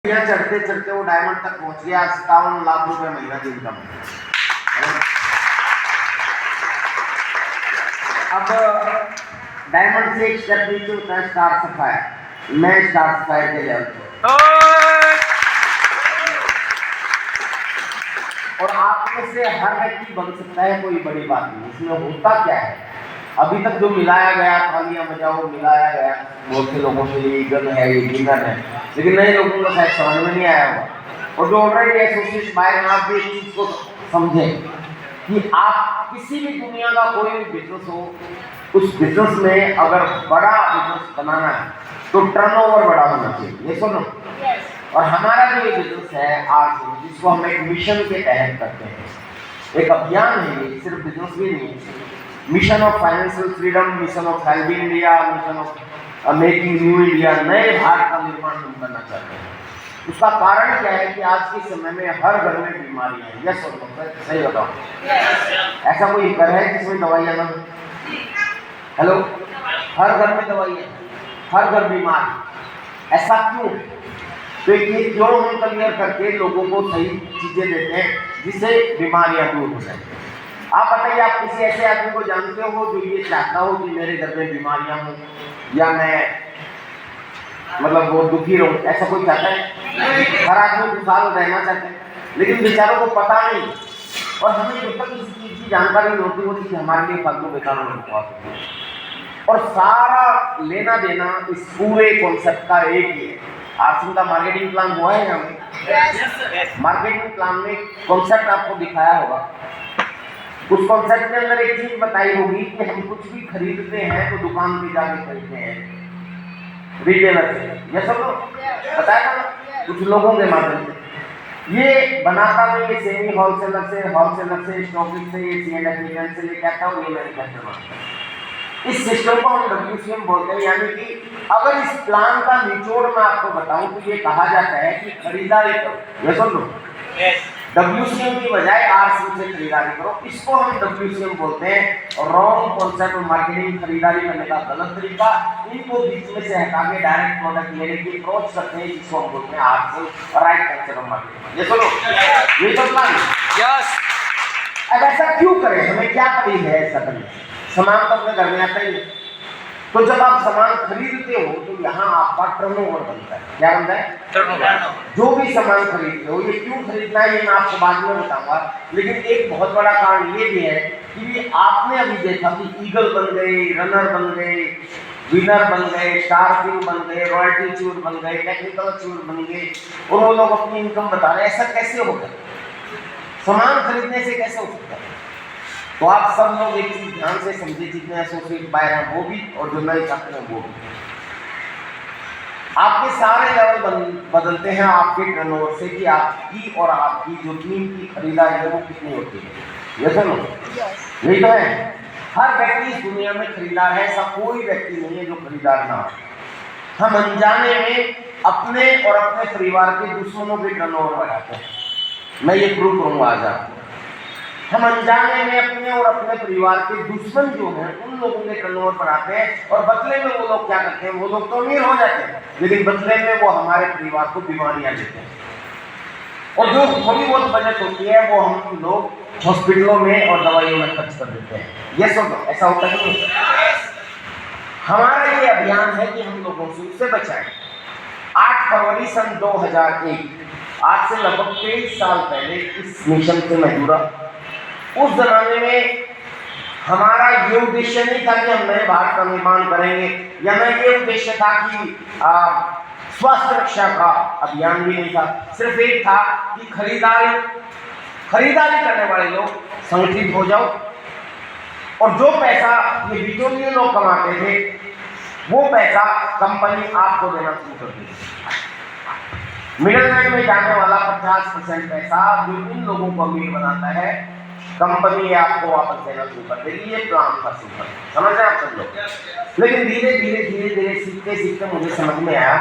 चढ़ते चढ़ते वो डायमंड तक पहुंच गया, 57 लाख रुपए महीना की इनकम। अब डायमंड से एक स्टेप नीचे होता है स्टार सफायर। मैं स्टार सफायर के लेवल पे, और आप में से हर व्यक्ति बन सकता है, कोई बड़ी बात नहीं। इसमें होता क्या है, अभी तक जो मिलाया गया तालियां बजाओ मिलाया गया बहुत से लोगों से, ये ईगल है ये विनर है, लेकिन नए लोगों को शायद समझ में नहीं आया होगा। और जो ऑलरेडी एसोसिएट बाय हैं, आप भी इस चीज को समझें कि आप किसी भी दुनिया का कोई भी बिजनेस हो, उस बिजनेस में अगर बड़ा बिजनेस बनाना है तो टर्नओवर बड़ा होना चाहिए। ये सुनो, और हमारा जो ये बिजनेस है आज, जिसको हम एक मिशन के तहत करते हैं, एक अभियान है, ये सिर्फ बिजनेस भी नहीं है। Mission of financial freedom, mission of helping India, mission of making new India, नए भारत का निर्माण हम करना चाहते हैं। उसका कारण क्या है कि आज के समय में हर घर में बीमारियां हैं। यस और नो, सही बताओ, ऐसा कोई घर है जिसमें दवाइयां ना? हेलो, हर घर में दवाइयां, हर घर बीमार। ऐसा क्यों? तो ये क्यों हम क्लियर करके लोगों को सही चीजें देते हैं जिससे बीमारियां दूर हो जाए। आप बताइए, आप किसी ऐसे आदमी को जानते हो जो ये चाहता हो कि मेरे घर में बीमारियां हो या मैं मतलब वो दुखी रहूं? ऐसा कोई चाहता है? हर आदमी खुशहाल रहना चाहते हैं, लेकिन बेचारों को पता नहीं। और हमें जब तक किसी चीज की जानकारी नहीं होती होती कि हमारे लिए फालतू बेकार होना, और सारा लेना देना इस पूरे कॉन्सेप्ट का एक ही है। आरसीएम का मार्केटिंग प्लान हुआ है हमें, मार्केटिंग प्लान में कॉन्सेप्ट आपको दिखाया होगा। उस कॉन्सेप्ट के अंदर एक चीज बताई होगी कि हम कुछ भी खरीदते हैं तो दुकान पे जाके खरीदते हैं, रिटेलर से। ये सब बताया ना कुछ लोगों के माध्यम से। ये बनाता मैं ये सेमी होलसेलर से स्टॉकिस्ट से, ये सीएनएफ से लेके आता हूँ, ये मैन्युफैक्चर बनाता है। इस सिस्टम को हम डब्ल्यूसीएम बोलते हैं। यानी कि अगर इस प्लान का निचोड़ मैं आपको बताऊं तो ये कहा जाता है कि खरीदारी करो। ये सुन लो, डब्ल्यूसीएम की बजाय आरसीएम से खरीदारी करो। इसको हम डब्ल्यूसीएम बोलते हैं। रॉन्ग कॉन्सेप्ट मार्केटिंग, खरीदारी करने का गलत तरीका, इनको बीच में से हटा के डायरेक्ट प्रोडक्ट लेने की अप्रोच करते हैं, जिसको हम बोलते हैं RCM, right culture of marketing. ये सुनो, ये तो प्लान। यस। अब ऐसा क्यों करें, हमें क्या पड़ी है ऐसा करने? सामान तो अपने घर में आता ही है, तो जब आप सामान खरीदते हो तो यहाँ आपका टर्नओवर बनता है। क्या बनता है? टर्नओवर। जो भी सामान खरीदते हो, ये क्यों खरीदना है ये मैं आपको बाद में बताऊंगा, लेकिन एक बहुत बड़ा कारण ये भी है कि आपने अभी देखा कि ईगल बन गए, रनर बन गए, विनर बन गए, स्टार किंग बन गए, रॉयल्टी चूर बन गए, टेक्निकल चूर बन गए, और वो लोग अपनी इनकम बता रहे हैं। ऐसा कैसे होगा? सामान खरीदने से कैसे हो सकता है? तो आप सब लोग एक चीज ध्यान से समझे, जितने एसोसिएट बायर हैं वो भी, और जो नए छात्र हैं वो भी। आपके सारे लेवल बदलते हैं आपके टर्नओवर से, कि आपकी और आपकी जो टीम की खरीदारी है वो कितनी होती है। ये सुनो, यही तो है। हर व्यक्ति इस दुनिया में खरीदार है, ऐसा कोई व्यक्ति नहीं है जो खरीदार ना हो। हम अनजाने में अपने और अपने परिवार के दुश्मनों के टर्नओवर बढ़ाते हैं। मैं ये प्रूव करूंगा आज आपको। हम अनजाने में अपने और अपने परिवार के दुश्मन जो हैं उन लोगों के टर्नओवर बढ़ाते हैं, और बदले में वो लोग क्या करते हैं, वो लोग तो अमीर हो जाते हैं, लेकिन बदले में वो हमारे परिवार को बीमारियां देते हैं। और जो थोड़ी बहुत बचत होती है वो हम लोग हॉस्पिटलों में और दवाइयों में खर्च कर देते हैं। ये सब ऐसा होता है नहीं? हमारा ये अभियान है कि हम लोगों से उससे बचाएं। 8 फरवरी सन 2001, आज से लगभग 23 साल पहले इस मिशन से मैं जुड़ा। उस जमाने में हमारा ये उद्देश्य नहीं था कि हम नए भारत का निर्माण करेंगे, या मैं ये उद्देश्य था कि स्वास्थ्य रक्षा का अभियान भी नहीं था। सिर्फ एक था कि खरीदारी करने वाले लोग संगठित हो जाओ, और जो पैसा ये बिचौलिए लोग कमाते थे वो पैसा कंपनी आपको देना शुरू कर देती। मिडलमैन में जाने वाला 50% पैसा जो इन लोगों को अमीर बनाता है, कंपनी आपको वापस देना शुरू कर देगी। ये प्लान था सुपर, समझ रहे आप सब लोग। लेकिन धीरे धीरे सीखते सीखते मुझे समझ में आया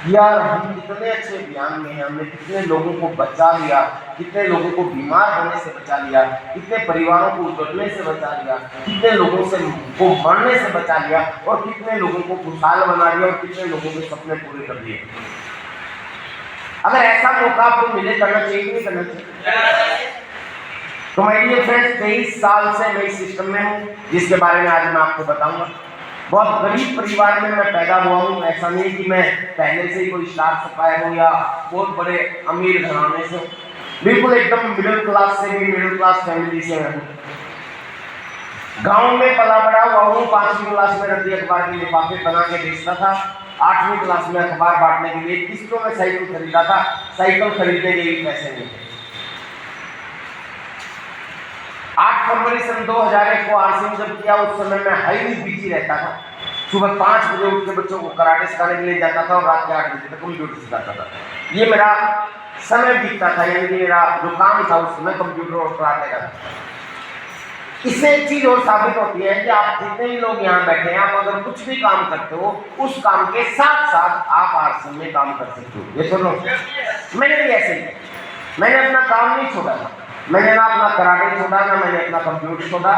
यार, हम कितने अच्छे अभियान में हैं, हमने कितने लोगों को बचा लिया, कितने लोगों को बीमार होने से बचा लिया, कितने परिवारों को उजड़ने से बचा लिया, कितने लोगों से को मरने से बचा लिया, और कितने लोगों को खुशहाल बना लिया, और कितने लोगों के सपने पूरे कर दिए। अगर ऐसा मौका आपको मिले, करना चाहिए कि नहीं करना चाहिए? तो माय डियर फ्रेंड्स, 23 साल से मैं इस सिस्टम में हूँ, जिसके बारे में आज मैं आपको बताऊंगा। बहुत गरीब परिवार में मैं पैदा हुआ हूँ। ऐसा नहीं कि मैं पहले से ही कोई स्टार सप्लायर हूँ या बहुत बड़े अमीर घराने से, बिल्कुल एकदम मिडिल क्लास से भी मिडिल क्लास फैमिली से मैं हूँ। गांव में पला बड़ा हुआ हूँ। 5वीं क्लास में रद्दी अखबार के लिफाफे बना के बेचता था। 8वीं क्लास में अखबार बांटने के लिए किस्तों में साइकिल खरीदा था। साइकिल खरीदने के लिए पैसे नहीं थे। 8 फरवरी सन 2001 को आरसीएम जब किया, उस समय मैं हाईली बिजी रहता था। सुबह 5 बजे उठ के बच्चों को कराटे सिखाने के लिए जाता था और रात के 8 बजे तक कंप्यूटर सिखाता था। ये मेरा समय बीतता था, यानी कि मेरा जो काम था उस समय कंप्यूटर और कराटे का। इससे एक चीज और साबित होती है कि आप जितने भी लोग यहाँ बैठे हैं, आप अगर कुछ भी काम करते हो, उस काम के साथ साथ आप आरसीएम में काम कर सकते हो। ये सुनो, मैंने भी ऐसे ही, मैंने अपना काम नहीं छोड़ा था। मैंने ना अपना कराटे छोड़ा, ना मैंने अपना कंप्यूटर छोड़ा।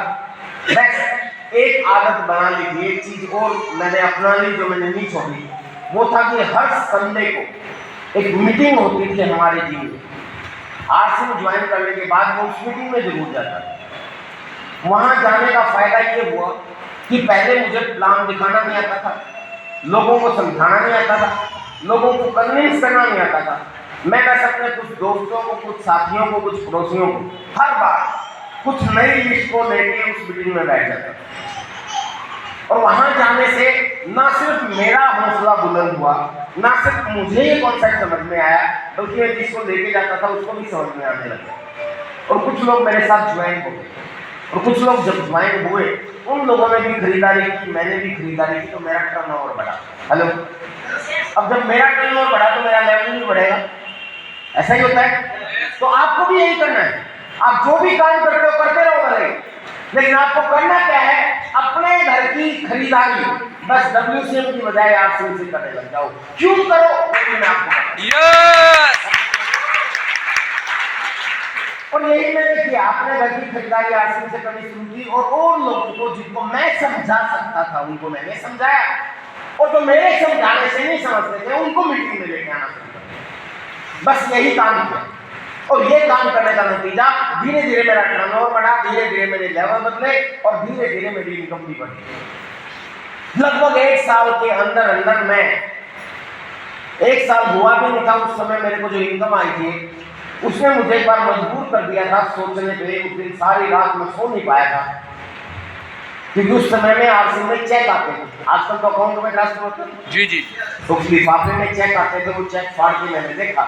बस एक आदत बना ली थी, एक चीज और मैंने अपना ली जो मैंने नहीं छोड़ी, वो था कि हर संडे को एक मीटिंग होती थी हमारे जिम में। आरसीएम ज्वाइन करने के बाद वो उस मीटिंग में जरूर जाता था। वहां जाने का फायदा ये हुआ कि पहले मुझे प्लान दिखाना नहीं आता था, लोगों को समझाना नहीं आता था, लोगों को कन्विंस करना नहीं आता था। मैं बस अपने कुछ दोस्तों को, कुछ साथियों को, कुछ पड़ोसियों को हर बार कुछ नई लिस्ट को लेके उस मीटिंग में बैठ जाता था। और वहां जाने से ना सिर्फ मेरा हौसला बुलंद हुआ, ना सिर्फ मुझे ये कॉन्सेप्ट समझ में आया, बल्कि मैं जिसको लेके जाता था उसको भी समझ में आने लगा। और कुछ लोग मेरे साथ ज्वाइन हो गए, और कुछ लोग जब ज्वाइन हुए, उन लोगों ने भी खरीदारी की, मैंने भी खरीदारी की, तो मेरा टर्नओवर बढ़ा। हेलो, अब जब मेरा टर्नओवर बढ़ा तो मेरा लेवल भी बढ़ेगा। ऐसा ही होता है। तो आपको भी यही करना है। आप जो भी काम करते हो करते रहो भले, लेकिन आपको करना क्या है? अपने घर की खरीदारी बस WCM की बजाय आरसीएम से करने लग जाओ। क्यों करो वो मैं आपको और यही मैंने किया। अपने घर की खरीदारी आरसीएम से करनी शुरू की, और लोगों को जिनको मैं समझा सकता था उनको मैंने समझाया, और जो मेरे समझाने से नहीं समझते थे उनको मीटिंग में लेके आना शुरू किया। बस यही काम किया, और ये काम करने का नतीजा धीरे धीरे मेरा टर्नओवर बढ़ा, धीरे धीरे मेरे लेवल बदले, और धीरे धीरे मेरी इनकम भी बढ़ी। लगभग 1 साल के अंदर अंदर मैं 1 साल हुआ भी नहीं था उस समय मेरे को जो इनकम आई थी, उसने मुझे एक बार मजबूर कर दिया था सोचने पे। उस दिन सारी रात मैं सो नहीं पाया था, क्योंकि उस समय में आरसीएम में चेक आते थे। आजकल तो अकाउंट में ट्रांसफर होते हैं, जी जी, तो लिफाफे में चेक आते थे। वो चेक फाड़ के मैंने देखा,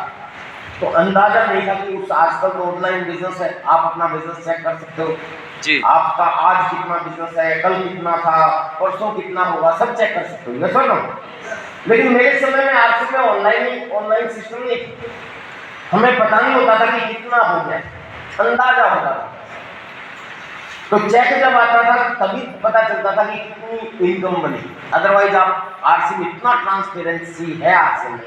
तो अंदाजा नहीं था कि उस आजकल तो ऑनलाइन बिजनेस है, आप अपना बिजनेस चेक कर सकते हो जी। आपका आज कितना बिजनेस है, कल कितना था, परसों कितना होगा, सब चेक कर सकते हो। मैं सुन रहा हूँ, लेकिन मेरे समय में आरसीएम में ऑनलाइन सिस्टम नहीं, हमें पता नहीं होता था कि कितना हो गया, अंदाजा होता था। तो चेक जब आता था तभी पता चलता था कि कितनी इनकम बनी। अदरवाइज आप आरसीएम इतना ट्रांसपेरेंसी है आरसीएम में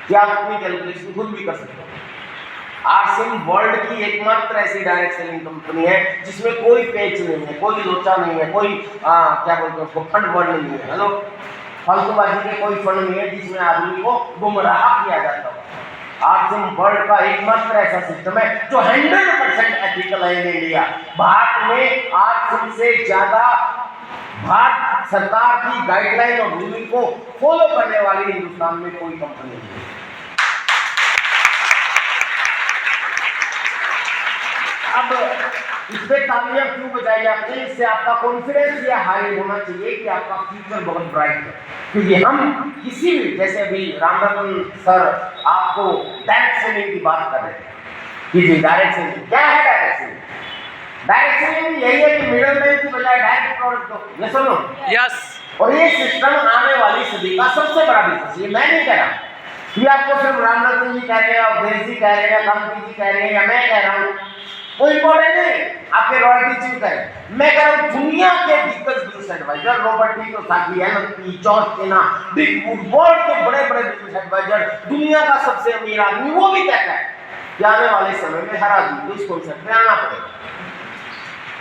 कि आप अपनी कैलकुलेशन खुद भी कर सकते हो। आरसीएम वर्ल्ड की एकमात्र ऐसी डायरेक्ट सेलिंग कंपनी है जिसमें कोई पेच नहीं है, कोई लोचा नहीं है, कोई क्या बोलते हैं उसको, फंड वर्ड नहीं है। हेलो, फालतूबाजी के कोई फंड नहीं है जिसमें आदमी को गुमराह किया जाता हो। आरसीएम वर्ल्ड का एकमात्र ऐसा सिस्टम है जो 100% एथिकल है इन इंडिया। भारत में आरसीएम से ज्यादा भारत सरकार की गाइडलाइन और रूल को फॉलो करने वाली हिंदुस्तान में कोई कंपनी नहीं है। अब इस पे तालियां क्यों बजाई जाती है? इससे आपका कॉन्फिडेंस ये हाई होना चाहिए कि आपका फ्यूचर बहुत ब्राइट है। क्योंकि हम किसी भी, जैसे अभी रामरतन सर आपको डायरेक्ट सेलिंग की बात कर रहे थे कि जी डायरेक्ट सेलिंग क्या है? डायरेक्ट सेलिंग, डायरेक्ट सेलिंग यही है कि मिडल मैन की बजाय डायरेक्ट प्रोडक्ट दो। ये सुनो, यस। और ये सिस्टम आने वाली सदी का सबसे बड़ा बिजनेस, ये मैं नहीं कह रहा, ये आपको सिर्फ रामरतन जी कह रहे हैं, अवधेश जी कह रहे हैं, कंपनी जी कह रहे हैं, या मैं कह रहा हूँ, कोई इंपॉर्टेंट नहीं, आपके रॉयल्टी चीज करें। मैं कह रहा हूँ दुनिया के दिग्गज business adviser Robert T Kiyosaki, Alan George Kenna, big wood, world के बड़े बड़े बिजनेस एडवाइजर, दुनिया का सबसे अमीर आदमी, वो भी कहता है कि आने वाले समय में हर आदमी को इस कॉन्सेप्ट में आना पड़ेगा।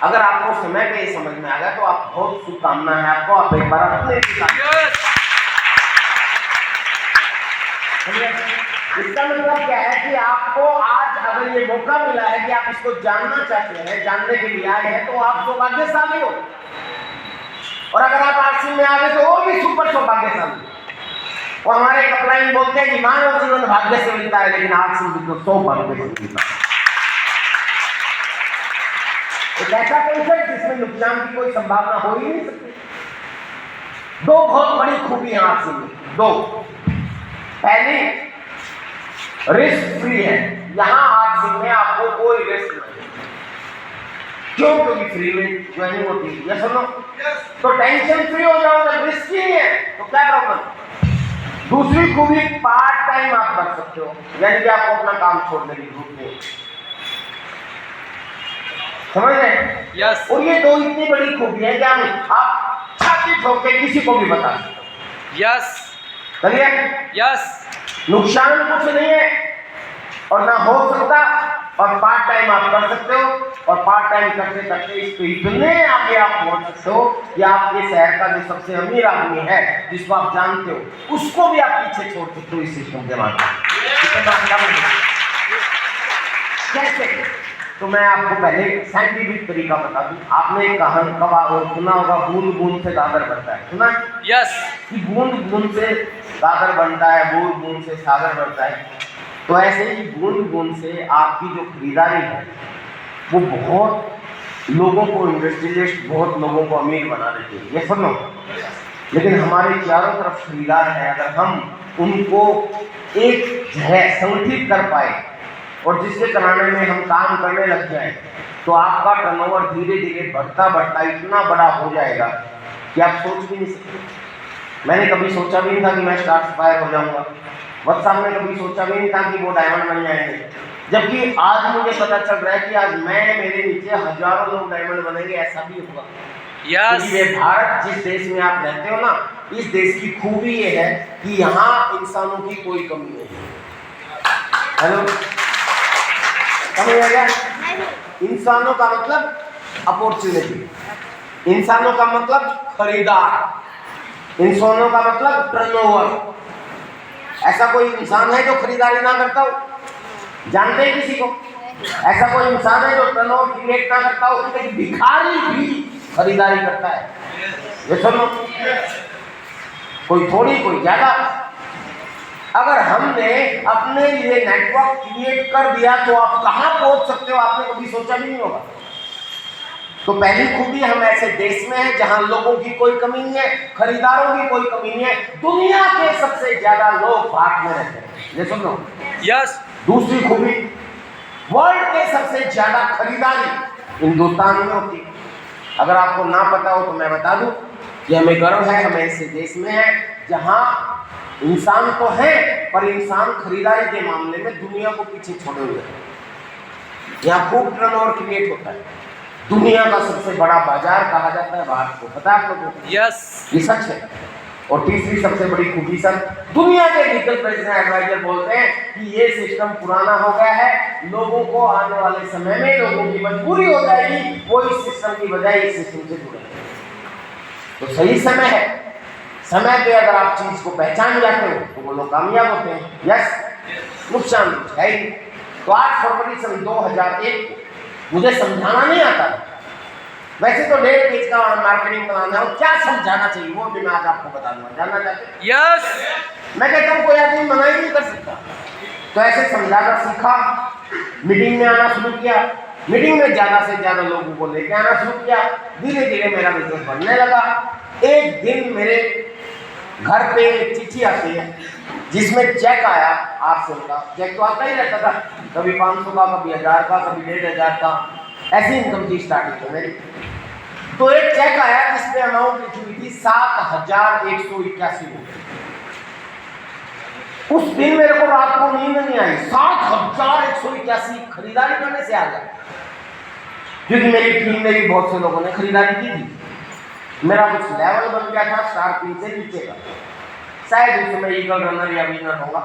अगर आपको समय पे ये समझ में आ गया तो आप बहुत शुभकामना है आपको, आप एक बार अपने इसका मतलब क्या है कि आपको आज अगर ये मौका मिला है कि आप इसको जानना चाहते हैं, जानने के लिए आए हैं, तो आप सौभाग्यशाली हो। और अगर आप आरसी में आ गए तो और भी सुपर सौभाग्यशाली। और हमारे कपलाइन बोलते हैं कि मानव जीवन भाग्य से मिलता है, लेकिन आरसी भी तो सौभाग्य से मिलता है। एक ऐसा कॉन्सेप्ट जिसमें नुकसान की कोई संभावना हो ही नहीं सकती। दो बहुत बड़ी खूबियां आरसी में, दो। पहली, रिस्क फ्री है। यहां आरसी में आपको कोई रिस्क नहीं। क्यों? क्योंकि फ्री में ज्वाइनिंग होती है। या सुनो, तो टेंशन फ्री हो जाओ, जब रिस्क ही है तो क्या प्रॉब्लम। दूसरी खूबी, पार्ट टाइम आप कर सकते हो, यानी कि आपको अपना काम छोड़ने की जरूरत नहीं। समझ रहे? यस। और ये दो इतनी बड़ी खूबी है कि आप छाती ठोक के किसी को भी बता सकते हो। यस। चलिए, यस। नुकसान कुछ नहीं है और ना हो सकता, और पार्ट टाइम आप कर सकते हो, और पार्ट टाइम करते करते इस पे इतने आगे आप पहुंच सकते हो कि आपके शहर का जो सबसे अमीर आदमी है, जिसको आप जानते हो, उसको भी आप पीछे छोड़ सकते हो इस सिस्टम के माध्यम से। कैसे? तो मैं आपको पहले साइंटिफिक तरीका बता दूं। आपने एक कहानी सुना होगा, बूंद बूंद से गागर बनता है। सुना? यस। कि बूंद बूंद से गागर बनता है, बूंद बूंद से सागर बनता है। तो ऐसे ही बूंद बूंद से आपकी जो खरीदारी है वो बहुत लोगों को, इंडस्ट्रियलिस्ट बहुत लोगों को अमीर बना देती है। ये सुनो, लेकिन हमारे चारों तरफ खरीदार है, अगर हम उनको एक जगह संगठित कर पाए और जिसके कराने में हम काम करने लग जाए, तो आपका टर्नओवर धीरे धीरे बढ़ता बढ़ता इतना बड़ा हो जाएगा कि आप सोच भी नहीं सकते। मैंने कभी सोचा भी नहीं था कि मैं स्टार सप्लायर हो जाऊंगा। साहब ने कभी सोचा भी नहीं था कि वो डायमंड बन जाएंगे। जबकि आज मुझे पता चल रहा है कि आज मेरे नीचे हजारों लोग डायमंड बनेंगे, ऐसा भी होगा। यस। ये भारत, जिस देश में आप रहते हो ना, इस देश की खूबी ये है कि यहाँ इंसानों की कोई कमी नहीं है। हेलो, समझ आ गया? इंसानों का मतलब अपॉर्चुनिटी, इंसानों का मतलब खरीदार, इंसानों का मतलब टर्नओवर। ऐसा कोई इंसान है जो खरीदारी ना करता हो? जानते हैं किसी को? ऐसा कोई इंसान है जो टर्नओवर क्रिएट ना करता हो? लेकिन भिखारी भी खरीदारी करता है। ये सुनो, कोई थोड़ी, कोई ज्यादा। अगर हमने अपने लिए नेटवर्क क्रिएट कर दिया तो आप कहां पहुंच सकते हो, आपने कभी सोचा भी नहीं होगा। तो पहली खूबी, हम ऐसे देश में हैं जहां लोगों की कोई कमी नहीं है, खरीदारों की कोई कमी नहीं है। दुनिया के सबसे ज्यादा लोग भारत में रहते हैं। ये सुन लो। यस। दूसरी खूबी, वर्ल्ड के सबसे ज्यादा खरीदारी हिंदुस्तान में होती है। अगर आपको ना पता हो तो मैं बता दूं कि हमें गर्व है, हम ऐसे देश में हैं जहां इंसान तो है, पर इंसान खरीदारी के मामले में दुनिया को पीछे छोड़े हुए हैं। यहाँ खूब टर्नओवर क्रिएट होता है। दुनिया का सबसे बड़ा बाजार कहा जाता है भारत को, पता है आप लोगों को? यस। ये सच है। और तीसरी सबसे बड़ी खूबी सर, दुनिया के लीगल प्रेसिडेंट एडवाइजर बोलते हैं कि ये सिस्टम पुराना हो गया है, लोगों को आने वाले समय में लोगों की मजबूरी हो जाएगी, वो इस सिस्टम की बजाय इस सिस्टम से जुड़ेंगे। तो सही समय है। समय पे अगर आप चीज को पहचान जाते हो तो वो लोग कामयाब होते हैं। यस, नुकसान कुछ है ही। तो 8 फरवरी सन 2001 को मुझे समझाना नहीं आता था। वैसे तो 1.5 पेज का मार्केटिंग प्लान है, और क्या समझाना चाहिए वो भी मैं आज आपको बता दूंगा। जानना चाहते हैं? यस। मैं कहता हूँ कोई आदमी मना ही नहीं कर सकता। तो ऐसे समझाना सीखा, मीटिंग में आना शुरू किया, मीटिंग में ज्यादा से ज्यादा लोगों को लेके आना शुरू किया। धीरे धीरे मेरा बिजनेस बढ़ने लगा। एक दिन मेरे घर पे एक चिट्ठी आती है जिसमें चेक आया 800 का। चेक तो आता ही रहता था, कभी 500 का, कभी 1000 का, कभी 1500 का, ऐसी इनकम की स्टार्टिंग है मेरी। तो एक चेक आया जिसमें अमाउंट लिखी हुई थी 7181 रुपये। उस दिन मेरे को रात को नींद नहीं आई। 7181 खरीदारी करने से आ गया, क्योंकि मेरी टीम में भी बहुत से लोगों ने खरीदारी की थी। मेरा कुछ लेवल बन गया था स्टार 3 से नीचे का। शायद उस समय ईगल रनर या विनर होगा,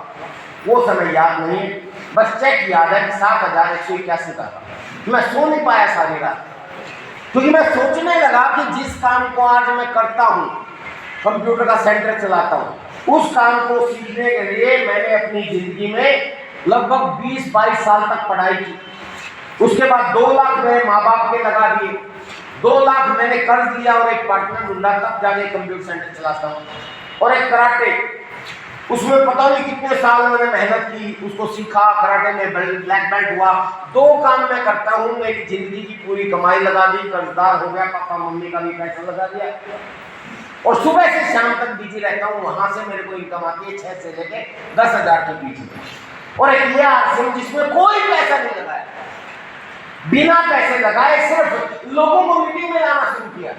वो समय याद नहीं है, बस चेक याद है कि 7181 का था। मैं सो नहीं पाया सारी रात, क्योंकि मैं सोचने लगा कि जिस काम को आज मैं करता हूँ, कंप्यूटर का सेंटर चलाता हूँ, उस काम को सीखने के लिए मैंने अपनी जिंदगी में लगभग 20-22 साल तक पढ़ाई की। उसके बाद 2 लाख मेरे माँ बाप के लगा दिए, 2 लाख मैंने कर्ज लिया और एक पार्टनर ढूंढा, तब जाके कंप्यूटर सेंटर चलाता हूँ। और एक कराटे, उसमें पता नहीं कितने साल मैंने मेहनत की, उसको सीखा, कराटे में ब्लैक बेल्ट हुआ। 2 काम मैं करता हूँ, मेरी जिंदगी की पूरी कमाई लगा दी, कर्जदार हो गया, पापा मम्मी का भी पैसा लगा दिया, और सुबह से शाम तक बिजी रहता हूँ। वहां से मेरे को इनकम आती है 6 से लेके 10,000 के बीच में। और एक ये आरसीएम जिसमें कोई पैसा नहीं लगाया, बिना पैसे लगाए सिर्फ लोगों को मीटिंग में लाना शुरू किया,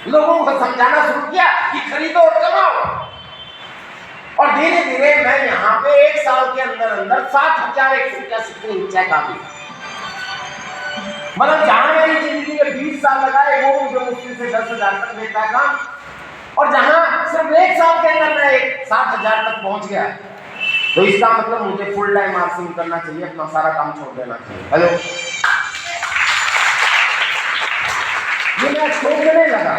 लोगों को समझाना शुरू किया कि खरीदो और कमाओ। और धीरे धीरे मैं यहाँ पे 1 साल के अंदर अंदर 7,181 चेक आ गई। मतलब जहां मेरी जिंदगी में 20 साल लगाए, वो मुझे मुश्किल से 10,000 तक देता है काम, और जहां सिर्फ 1 साल के अंदर मैं 7,000 तक पहुंच गया। तो इसका मतलब मुझे फुल टाइम आर्सिंग करना चाहिए, अपना सारा काम छोड़ देना चाहिए। हेलो, ये मैं सोचने लगा,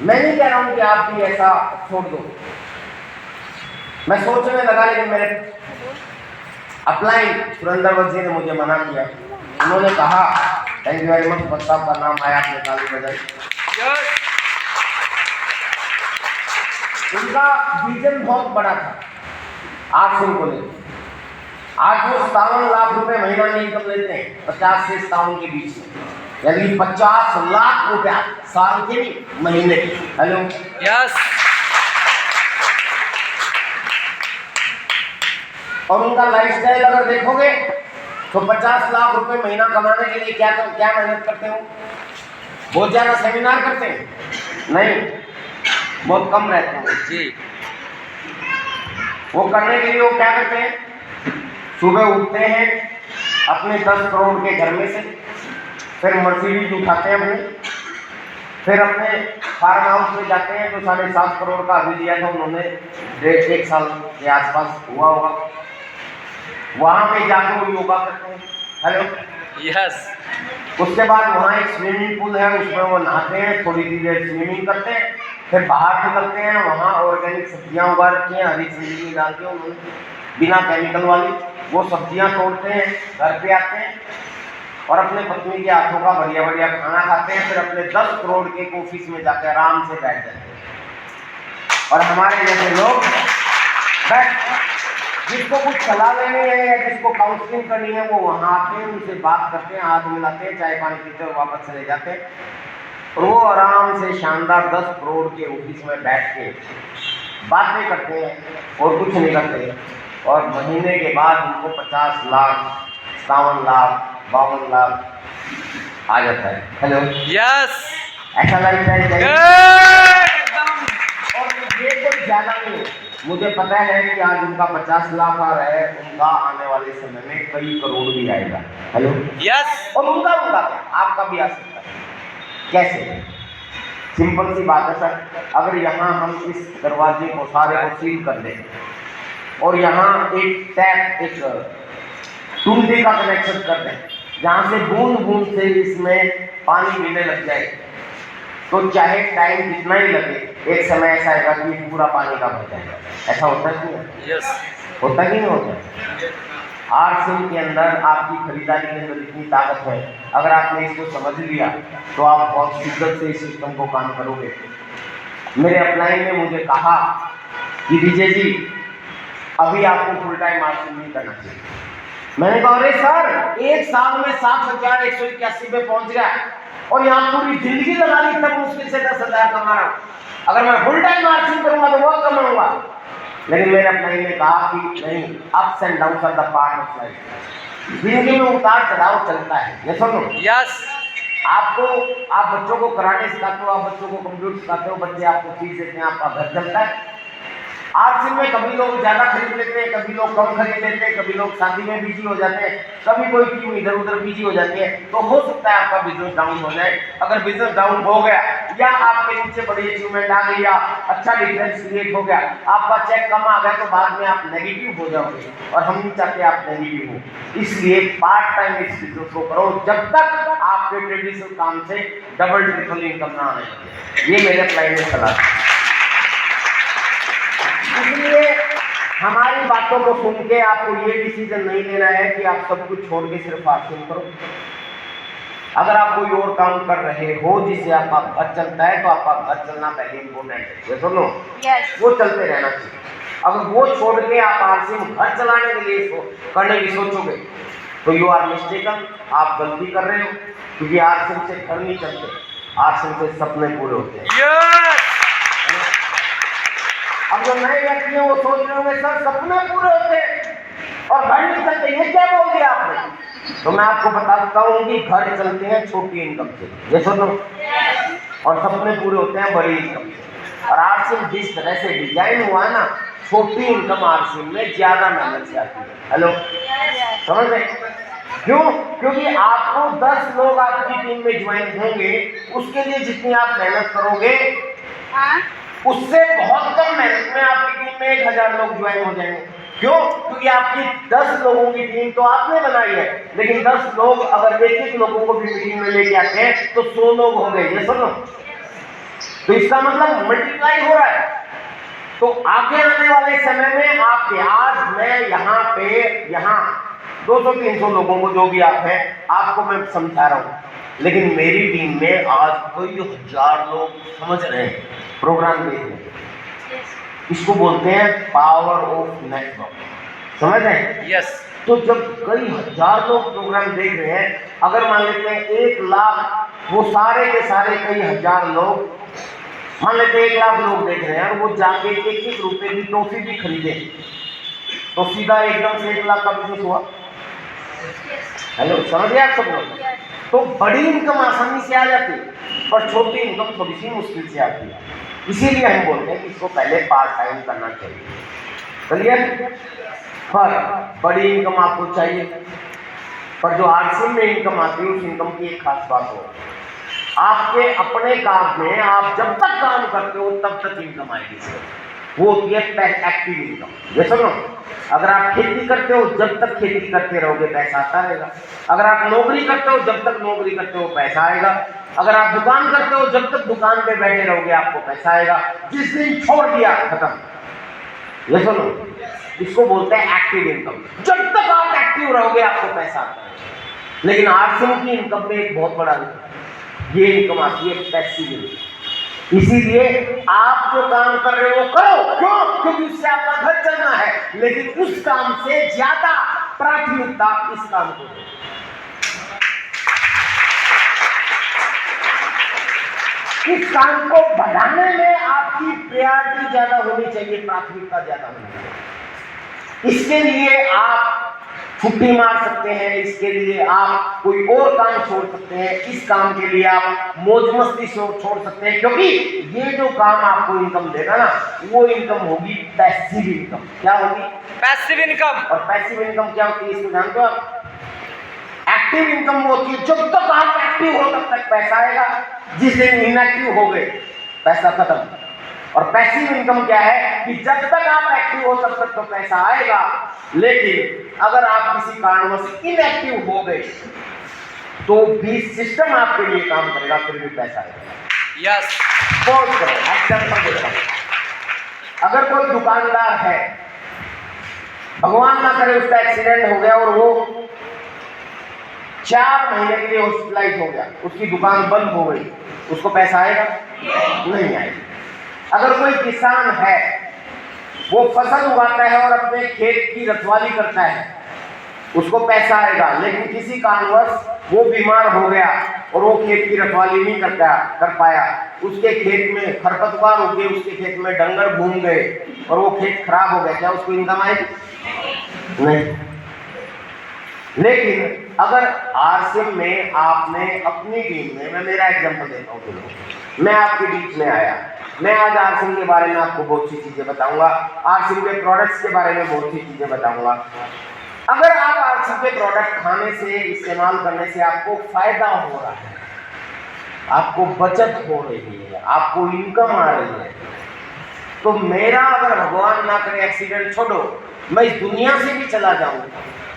मैं नहीं कह रहा हूं कि आप भी ऐसा छोड़ दो, मैं सोचने लगा, लेकिन मेरे अपलाइन सुरेंद्र जी ने मुझे मना किया। उन्होंने कहा थैंक यू वेरी मच, बस आपका नाम आया, आपने ताली बजाई। उनका विजन बहुत बड़ा था आर्सिंग को लेकर। आज वो 57 लाख रुपए महीना में इनकम लेते हैं, 50 से 57 के बीच में, यानी 50 लाख रुपया साल के नहीं, महीने के। Hello, yes. और उनका लाइफस्टाइल अगर देखोगे तो 50 लाख रुपए महीना कमाने के लिए क्या मेहनत करते हो? बहुत ज्यादा सेमिनार करते हैं? नहीं, बहुत कम रहते हैं जी। वो करने के लिए वो क्या करते हैं? सुबह उठते हैं अपने 10 करोड़ के घर में से, फिर मर्सिडीज उठाते हैं अपने, फिर अपने फार्म हाउस में जाते हैं जो 7.5 करोड़ का अभी लिया था उन्होंने, 1.5 साल के आसपास हुआ होगा। वहां पे जाकर वो योगा करते हैं। Hello, yes. उसके बाद वहाँ एक स्विमिंग पूल है, उसमें वो नहाते हैं, थोड़ी देर स्विमिंग करते हैं, फिर बाहर निकलते हैं। वहाँ ऑर्गेनिक सब्जियां उगा रखी हैं, हरी सब्जी डाल के उन्होंने, बिना केमिकल वाली, वो सब्जियां तोड़ते हैं, घर पे आते हैं और अपने पत्नी के हाथों का बढ़िया बढ़िया खाना खाते हैं, फिर अपने 10 करोड़ के ऑफिस में जाकर आराम से बैठ जाते हैं। और हमारे जैसे लोग जिसको कुछ सलाह लेनी है या जिसको काउंसलिंग करनी है, वो वहाँ आते हैं, उनसे बात करते हैं, हाथ मिलाते हैं, चाय पानी पीते और वापस चले जाते हैं। और वो आराम से शानदार 10 करोड़ के ऑफिस में बैठ के बातें करते हैं और कुछ नहीं करते, और महीने के बाद उनको 50 लाख, 57 लाख, 52 लाख आ जाता है। Hello, yes. ऐसा लाइफस्टाइल चाहिए। और ये कोई ज्यादा नहीं, मुझे पता है कि आज उनका 50 लाख आ रहा है, उनका आने वाले समय में कई करोड़ भी आएगा। Hello, yes. और उनका क्या, आपका भी आ सकता है। कैसे? सिंपल सी बात है सर, अगर यहाँ हम इस दरवाजे को सारे को सील कर दें और यहाँ एक टैप, एक टूटी का कनेक्शन कर दें, जहाँ से बूंद बूंद से इसमें पानी मिलने लग जाए, तो चाहे टाइम कितना ही लगे, एक समय ऐसा आएगा कि पूरा पानी का भर जाएगा। ऐसा होता है नहीं? यस। होता कि नहीं होता? आर्सिंग के अंदर आपकी खरीदारी के अंदर इतनी ताकत है, अगर आपने इसको समझ लिया तो आप बहुत शिद्दत से इस सिस्टम को काम करोगे। मेरे अपलाइन ने मुझे कहा कि विजय जी, अभी आपको फुल टाइम आर्सिंग नहीं करना चाहिए। मैंने कहा अरे सर, 1 साल में 7,181 पे पहुंच गया और यहाँ पूरी जिंदगी लगा ली, तब मुश्किल से 10,000 कमा रहा हूँ। अगर मैं फुल टाइम आर्सिंग करूंगा तो बहुत कमाऊंगा। लेकिन मेरे अपलाइन ने कहा कि नहीं, ups and downs are the part of life. जिंदगी में उतार चढ़ाव चलता है, ये सुनो। यस। आप बच्चों को कराटे सिखाते हो, आप बच्चों को कंप्यूटर सिखाते हो, बच्चे आपको फीस देते हैं, आपका घर चलता है। आर्सिंग में कभी लोग ज्यादा खरीद लेते हैं, कभी लोग कम खरीद लेते हैं, कभी लोग शादी में बिजी हो जाते हैं, कभी कोई टीम इधर उधर बिजी हो जाती है, तो हो सकता है आपका बिजनेस डाउन हो जाए। अगर बिजनेस डाउन हो गया या आपके नीचे बड़ी अचीवमेंट आ गई या अच्छा डिफरेंस क्रिएट हो गया, आपका चेक कम आ गया, तो बाद में आप नेगेटिव हो जाओगे, और हम नहीं चाहते आप नेगेटिव हो। इसलिए पार्ट टाइम इस बिजनेस को करो जब तक आपके ट्रेडिशनल काम से डबल ट्रिपल इनकम ना आए। ये मेरे प्लान में सलाह है। इसलिए हमारी बातों को सुन के आपको ये डिसीजन नहीं लेना है कि आप सब कुछ छोड़ के सिर्फ आर्सिम करो। अगर आप कोई और काम कर रहे हो जिससे आपका घर चलता है तो आपका घर चलना पहले इम्पोर्टेंट है, ये सुनो। वो चलते रहना चाहिए। अगर वो छोड़ के आप आर्सिम घर चलाने के लिए करने की सोचोगे तो यू आर मिस्टेकन, आप गलती कर रहे हो, क्योंकि आर्सिम से घर नहीं चलते, आर्सिम से सपने पूरे होते हैं। अब जो नए व्यक्ति हैं वो सोच रहे होंगे सर सपने पूरे होते हैं और घर नहीं चलते, ये क्या बोल दिया आपने? तो मैं आपको बताता हूँ कि घर चलते हैं छोटी इनकम से, ये सुनो, और सपने पूरे होते हैं बड़ी इनकम से। और आर्सिम जिस तरह से डिजाइन हुआ है ना, छोटी इनकम आर्सिम में ज्यादा मेहनत से आती है। हेलो, समझ रहे? क्यों? क्योंकि आपको 10 लोग आपकी टीम में ज्वाइन होंगे, उसके लिए जितनी आप मेहनत करोगे उससे बहुत कम मेहनत में आपकी टीम में 1000 लोग ज्वाइन हो जाएंगे। क्यों? क्योंकि आपकी 10 लोगों की टीम तो आपने बनाई है, लेकिन 10 लोग अगर एक लोगों को भी मीटिंग में लेके आते हैं तो 100 लोग हो गए, ये सुनो। तो इसका मतलब मल्टीप्लाई हो रहा है। तो आगे आने वाले समय में आपके, आज मैं यहाँ 200-300 लोगों को जो भी आप हैं आपको मैं समझा रहा हूँ, लेकिन मेरी टीम में आज कई 1000 लोग समझ रहे हैं, प्रोग्राम देख रहे हैं। इसको बोलते हैं पावर ऑफ नेटवर्क, समझ रहे हैं? यस। तो जब कई 1000 लोग प्रोग्राम देख रहे हैं, अगर मान लेते हैं 1 लाख, वो सारे के सारे कई 1000 लोग, मान लेते हैं 1 लाख लोग देख रहे हैं और वो जाके 1-1 रुपए की टॉफी भी खरीदे तो सीधा एकदम से 1 लाख का बिजनेस हुआ। हेलो, समझ गए आप सब लोग? तो बड़ी इनकम आसानी से आ जाती है और छोटी इनकम थोड़ी सी मुश्किल से आती है। इसीलिए हम बोलते हैं कि इसको पहले पार्ट टाइम करना चाहिए। क्लियर? पर बड़ी इनकम आपको चाहिए, पर जो आर्सिम में इनकम आती है उस इनकम की एक खास बात हो, आपके अपने काम में आप जब तक काम करते हो तब तक इनकम आएगी, वो होती है एक्टिव इनकम। ये सुनो, अगर आप खेती करते हो जब तक खेती करते रहोगे पैसा आता रहेगा। अगर आप नौकरी करते हो जब तक नौकरी करते हो पैसा आएगा। अगर आप दुकान करते हो जब तक दुकान पे बैठे रहोगे आपको पैसा आएगा। जिस दिन छोड़ दिया खत्म। ये सुनो, इसको बोलते हैं एक्टिव इनकम। जब तक आप एक्टिव रहोगे आपको पैसा आता है। लेकिन आर्सिम की इनकम में एक बहुत बड़ा ये इनकम आती है पैसिव इनकम। इसीलिए आप जो काम कर रहे हो करो, क्यों? क्योंकि उससे आपका घर चलना है, लेकिन उस काम से ज्यादा प्राथमिकता इस काम को दो। इस काम को बढ़ाने में आपकी प्रायोरिटी ज्यादा होनी चाहिए, प्राथमिकता ज्यादा होनी चाहिए। इसके लिए आप छुट्टी मार सकते हैं, इसके लिए आप कोई और काम छोड़ सकते हैं, इस काम के लिए आप मौज मस्ती छोड़ सकते हैं, क्योंकि ये जो काम आपको इनकम देगा ना, वो इनकम होगी पैसिव इनकम। क्या होगी? Passive income. और पैसिव इनकम क्या होती है इसको जानते हो आप? एक्टिव इनकम वो होती है जब तक आप एक्टिव हो तब तक पैसा आएगा, जिस दिन इनएक्टिव हो गए पैसा खत्म। और पैसिव इनकम क्या है कि जब तक आप एक्टिव हो तब तक तो पैसा आएगा, लेकिन अगर आप किसी कारणवश इनएक्टिव हो गए तो भी सिस्टम आपके लिए काम करेगा, फिर भी पैसा आएगा। यस। पॉज करो, एग्जांपल देता हूं। अगर कोई दुकानदार है, भगवान ना करे उसका एक्सीडेंट हो गया और वो 4 महीने के लिए हॉस्पिटलाइज हो गया, उसकी दुकान बंद हो गई, उसको पैसा आएगा? नहीं आएगा। अगर कोई किसान है, वो फसल उगाता है और अपने खेत की रखवाली करता है, उसको पैसा आएगा, लेकिन किसी कारणवश वो बीमार हो गया और वो खेत की रखवाली नहीं कर पाया, उसके खेत में खरपतवार उग गए, उसके खेत में डंगर घूम गए और वो खेत खराब हो गया, क्या उसको इनकम आएगी? नहीं। लेकिन अगर आरसीएम में आपने अपनी टीम में, मैं मेरा एग्जांपल देता हूँ, मैं आपके बीच में आया, मैं आज आरसीएम के बारे में आपको बहुत सी चीजें बताऊंगा, आरसीएम के प्रोडक्ट्स के बारे में बहुत सी चीजें बताऊंगा। अगर आप आरसीएम के प्रोडक्ट खाने से, इस्तेमाल करने से आपको फायदा हो रहा है, आपको बचत हो रही है, आपको इनकम आ रही है, तो मेरा अगर भगवान ना करे एक्सीडेंट छोड़ो, मैं इस दुनिया से भी चला जाऊं,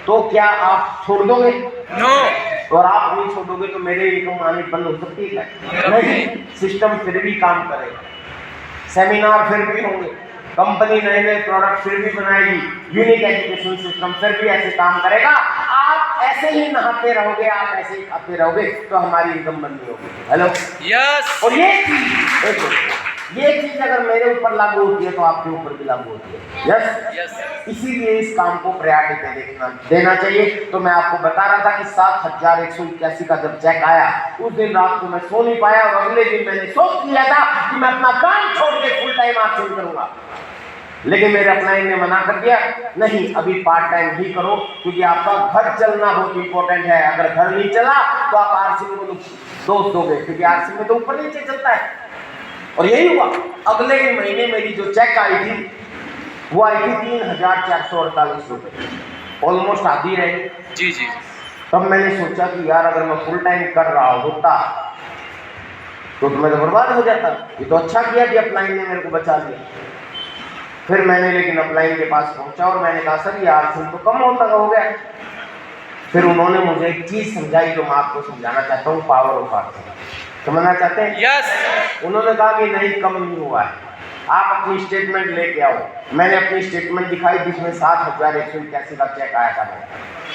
तो क्या आप छोड़ दोगे? नो। और आप नहीं छोड़ोगे तो मेरे इनकम आनी बंद हो सकती है? नहीं। सिस्टम फिर भी काम करेगा, सेमिनार फिर भी होंगे, कंपनी नए नए प्रोडक्ट फिर भी बनाएगी, यूनिक एजुकेशन सिस्टम फिर भी ऐसे काम करेगा। आप ऐसे ही नहाते रहोगे, आप ऐसे ही खाते रहोगे, तो हमारी इनकम बंद नहीं होगी। हेलो, यस, और ये चीज अगर मेरे ऊपर लागू होती है तो आपके ऊपर भी लागू होती है। यस, यस, इसीलिए इस काम को प्रायोरिटी देना चाहिए। तो मैं आपको बता रहा था कि 7181 का जब चेक आया, उस दिन रात को मैं सो नहीं पाया, और अगले दिन मैंने सोच लिया था कि मैं अपना काम छोड़ के फुल टाइम आर्ट्स करूंगा। लेकिन मेरे अपलाइन ने मना कर दिया, नहीं अभी पार्ट टाइम ही करो, क्योंकि आपका घर चलना बहुत इंपॉर्टेंट है। अगर घर नहीं चला तो आप आरसी को दोष दोगे, क्योंकि आरसी में तो ऊपर नीचे चलता है। और यही हुआ, अगले ही महीने मेरी जो चेक आई थी वो आई थी 3448 रुपये, ऑलमोस्ट आधी रही। जी जी, तब मैंने सोचा कि यार अगर मैं फुल टाइम कर रहा होता तो मैं तो बर्बाद हो जाता। ये तो अच्छा किया कि अपलाइन ने मेरे को बचा लिया। फिर मैंने लेकिन अपलाइन के पास पहुंचा और मैंने कहा सर ये आरसी तो कम होता हो गया। फिर उन्होंने मुझे एक चीज समझाई जो मैं आपको समझाना चाहता हूँ, पावर ऑफ आरसी। समझना चाहते हैं? यस, उन्होंने कहा कि नहीं कम नहीं हुआ है, आप अपनी स्टेटमेंट लेके आओ। मैंने अपनी स्टेटमेंट दिखाई जिसमें 7181 का चेक आया था।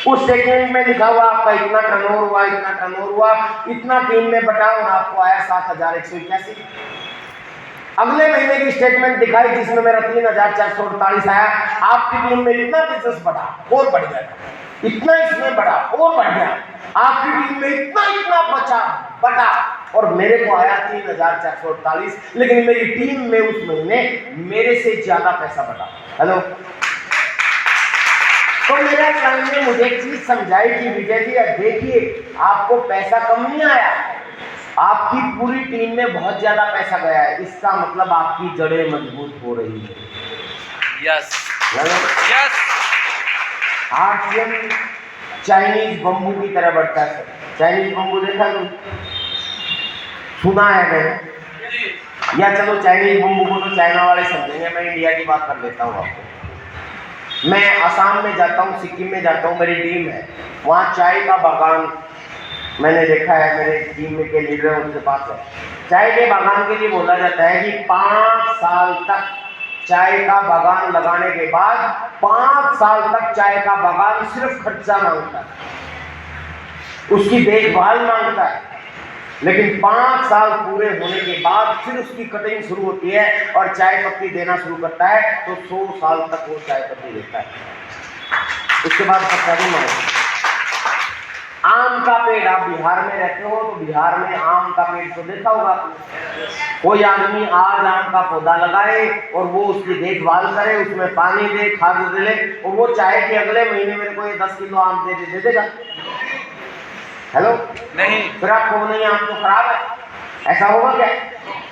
उस स्टेटमेंट में लिखा हुआ आपका इतना टर्नओवर हुआ, इतना टर्नओवर हुआ, इतना टीम में बटा और आपको आया 7181। अगले महीने की स्टेटमेंट दिखाई जिसमें मेरा 3448 आया, आपकी टीम में इतना बिजनेस बढ़ा और बढ़ गया, इतना इसमें बढ़ा और बढ़ गया, आपकी टीम में इतना इतना बचा बटा और मेरे को आया 3448। लेकिन मेरी टीम में उस महीने मेरे से ज्यादा पैसा बढ़ा। हेलो, तो मेरा क्लाइंट ने मुझे एक चीज समझाई कि विजय जी देखिए आपको पैसा कम नहीं आया, आपकी पूरी टीम में बहुत ज्यादा पैसा गया है, इसका मतलब आपकी जड़ें मजबूत हो रही है। Yes, yes, RCM Chinese bamboo की तरह बढ़ता है। चाइनीज बम्बू देखा तुम, सुना है मैंने, या चलो चाइनीज बम्बू को तो चाइना वाले समझेंगे, मैं इंडिया की बात कर लेता हूँ आपको। मैं असम में जाता हूँ, सिक्किम में जाता हूँ, मेरी टीम है वहाँ चाय का बागान मैंने देखा है, मेरे टीम में के लीडर उनके पास है। चाय के बागान के लिए बोला जाता है कि 5 साल तक चाय का बागान लगाने के बाद 5 साल तक चाय का बागान सिर्फ खर्चा मांगता है, उसकी देखभाल मांगता है। लेकिन 5 साल पूरे होने के बाद फिर उसकी कटिंग शुरू होती है और चाय पत्ती देना शुरू करता है, तो 100 साल तक वो चाय पत्ती देता है, उसके बाद पत्ता नहीं मांगता। आम का पेड़, आप बिहार में रहते हो तो बिहार में आम का पेड़ तो देखा होगा आपने। कोई आदमी आज आम का पौधा लगाए और वो उसकी देखभाल करे, उसमें पानी दे, खाद दे, और वो चाहे कि अगले महीने मेरे को ये 10 किलो आम दे देगा। हेलो, नहीं, फिर आपको नहीं आम तो खराब है, ऐसा होगा क्या?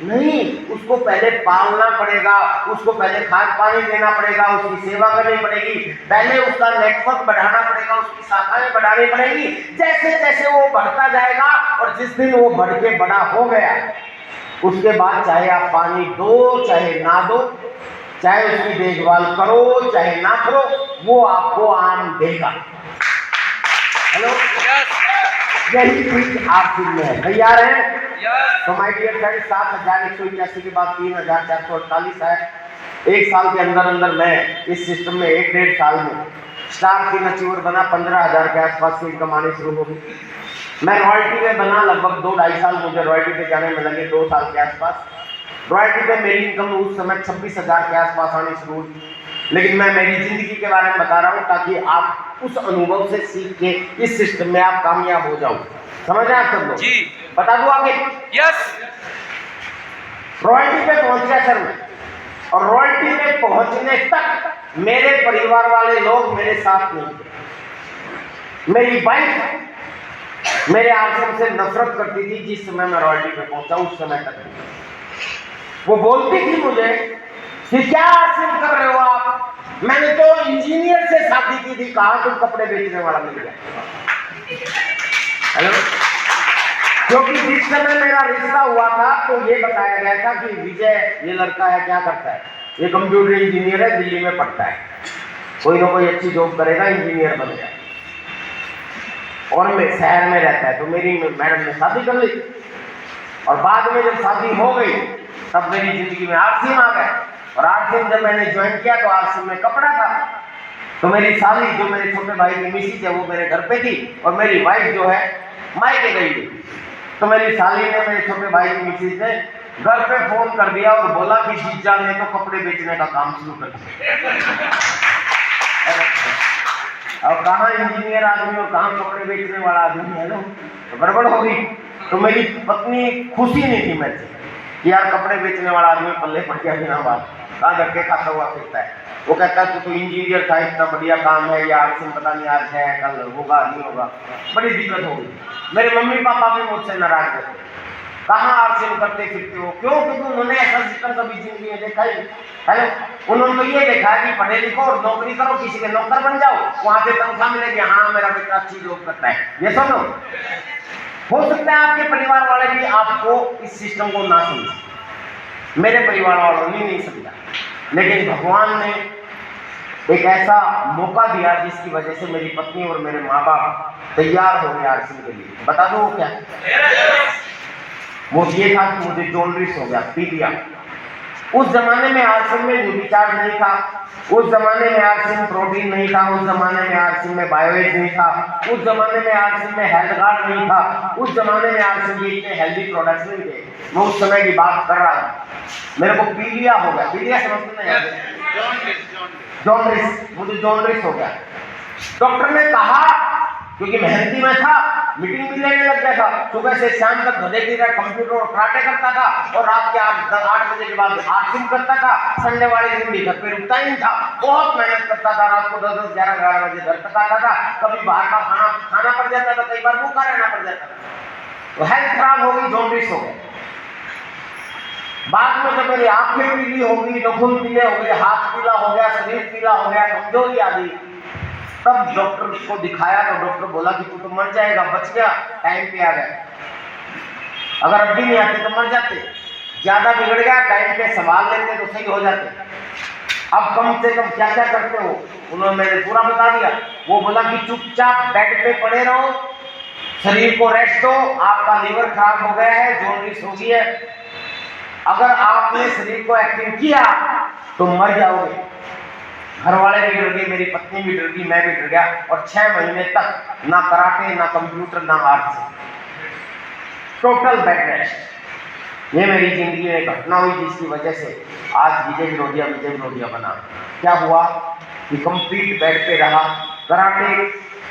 नहीं, उसको पहले पालना पड़ेगा, उसको पहले खाद पानी देना पड़ेगा, उसकी सेवा करनी पड़ेगी, पहले उसका नेटवर्क बढ़ाना पड़ेगा, उसकी शाखाएं बढ़ानी पड़ेगी। जैसे जैसे वो बढ़ता जाएगा और जिस दिन वो बढ़ के बड़ा हो गया उसके बाद चाहे आप पानी दो चाहे ना दो, चाहे उसकी देखभाल करो चाहे ना करो, वो आपको आम देगा। हेलो, यही चीज आप में है। तैयार है? तो माय डियर फ्रेंड, 7181 के बाद 3448 है। एक साल के अंदर अंदर मैं इस सिस्टम में 1-1.5 साल में स्टार किंग अचीवर बना, 15,000 के आसपास से इनकम आनी शुरू होगी। मैं रॉयल्टी में बना, लगभग 2-2.5 साल मुझे रॉयल्टी पे जाने में लगे, 2 साल के आसपास। रॉयल्टी पे मेरी इनकम उस समय 26,000 के आसपास आनी शुरू हुई। लेकिन मैं मेरी जिंदगी के बारे में बता रहा हूँ ताकि आप उस अनुभव से सीख के इस सिस्टम में आप कामयाब हो जाओ। समझ रहे हैं आप सब लोग? जी, बता दूं आगे? यस, रॉयल्टी पे पहुंच गया सर मैं, और रॉयल्टी में पहुंचने तक मेरे परिवार वाले लोग मेरे साथ नहीं थे। मेरी वाइफ मेरे आश्रम से नफरत करती थी जिस समय मैं रॉयल्टी पे पहुंचा, उस समय तक वो बोलती थी मुझे कि क्या आश्रम कर रहे हो आप, मैंने तो इंजीनियर से शादी की थी, कहाँ तुम कपड़े बेचने वाला मिल गया। हेलो, क्योंकि जिस समय मेरा रिश्ता हुआ था तो ये बताया गया था कि विजय ये लड़का है, क्या करता है, ये कंप्यूटर इंजीनियर है, दिल्ली में पढ़ता है, कोई ना कोई अच्छी जॉब करेगा, इंजीनियर बन जाए, और मैं शहर में रहता है। तो मेरी मैडम ने शादी कर ली, और बाद में जब शादी हो गई तब मेरी जिंदगी में आरसीएम आ गया। और आरसीएम जब मैंने ज्वाइन किया तो आरसीएम में कपड़ा था। तो मेरी साली जो मेरे छोटे भाई की मिसेज है वो मेरे घर पे थी और मेरी वाइफ जो है मायके गई थी। तो मेरी साली ने, मेरे छोटे भाई की मिसेज ने घर पे फोन कर दिया और बोला कि जीजा ने तो कपड़े बेचने का काम शुरू कर दिया। अब कहाँ इंजीनियर आदमी और कहाँ कपड़े बेचने वाला आदमी है ना, तो गड़बड़ हो गई। तो मेरी पत्नी खुशी नहीं थी मेरे से कि यार कपड़े बेचने वाला आदमी पल्ले पड़ गया बिना बात, कहाँ धक्के खाता हुआ फिरता है। वो कहता है तो इंजीनियर था, इतना बढ़िया काम है, या आरसीएम पता नहीं आज है कल होगा नहीं होगा। बड़ी दिक्कत हो गई। मेरे मम्मी पापा भी मुझसे नाराज रहते, कहाँ आरसीएम करते फिरते हो, क्यों? क्योंकि उन्होंने ऐसा सिस्टम कभी जिंदगी में देखा ही है। उन्होंने तो ये देखा है कि पढ़े लिखो और नौकरी करो, किसी के नौकर बन जाओ, वहां से तनख्वाह मिलेगी, हाँ मेरा बेटा अच्छी जॉब करता है। ये सुनो, हो सकता है आपके परिवार वाले भी आपको इस सिस्टम को ना समझे, मेरे परिवार वालों ने नहीं समझा, लेकिन भगवान ने एक ऐसा मौका दिया जिसकी वजह से मेरी पत्नी और मेरे माँ बाप तैयार हो गए आरसीएम के लिए। बता दो वो क्या? वो ये था कि मुझे जॉन्डिस हो गया, पीलिया। उस जमाने में आरसीएम में रिचार्ज नहीं था, उस जमाने में आरसीएम प्रोटीन नहीं था, उस जमाने में आरसीएम में बायोएज नहीं था, उस जमाने में आरसीएम में हेल्थ कार्ड नहीं था, उस जमाने में आरसीएम के इतने हेल्दी प्रोडक्ट्स नहीं थे। मैं उस समय की बात कर रहा हूँ। मेरे को पीलिया हो गया, पीलिया समझते नहीं? जॉन्डिस, मुझे जॉन्डिस हो गया। डॉक्टर ने कहा, क्योंकि मेहनती में था, मीटिंग भी लेने लग गया था, सुबह से शाम तक गधे की तरह कंप्यूटर और कराटे करता था और रात के 8 बजे के बाद आरसीएम करता था। संडे वाले दिन भी घर पे रुकता ही नहीं था, बहुत मेहनत करता था। रात को 10, 11 बजे घर तक आता था। कभी बाहर का खाना पड़ जाता था, कई बार भूखा रहना पड़ जाता था। तो हेल्थ खराब हो गई, जॉन्डिस हो गया। बाद में जब मेरी आंखें पीली हो गई, नखून पीले हो गए, हाथ पीला हो गया, शरीर पीला हो गया, कमजोरी आ गई, तब डॉक्टर को दिखाया तो डॉक्टर बोला कि तू तो मर जाएगा, बच गया, टाइम पे आ गया। अगर अब भी नहीं आते तो मर जाते, ज्यादा बिगड़ गया, टाइम पे संभाल लेते तो सही हो जाते। अब कम से कम क्या क्या करते हो, उन्होंने मैंने पूरा बता दिया। वो बोला कि चुपचाप बेड पे पड़े रहो, शरीर को रेस्ट दो, आपका लीवर खराब हो गया है, जॉन्डिस हो गई है, अगर आपने शरीर को एक्टिव किया तो मर जाओगे। घर वाले भी डर गए, मेरी पत्नी भी डर गई, मैं भी डर गया। और 6 महीने तक ना कराटे, ना कंप्यूटर, ना आरसीएम, टोटल बेड रेस्ट। ये मेरी जिंदगी में घटना हुई जिसकी वजह से आज विजय विरोधिया बना। क्या हुआ कि कंप्लीट बेड पे रहा, कराटे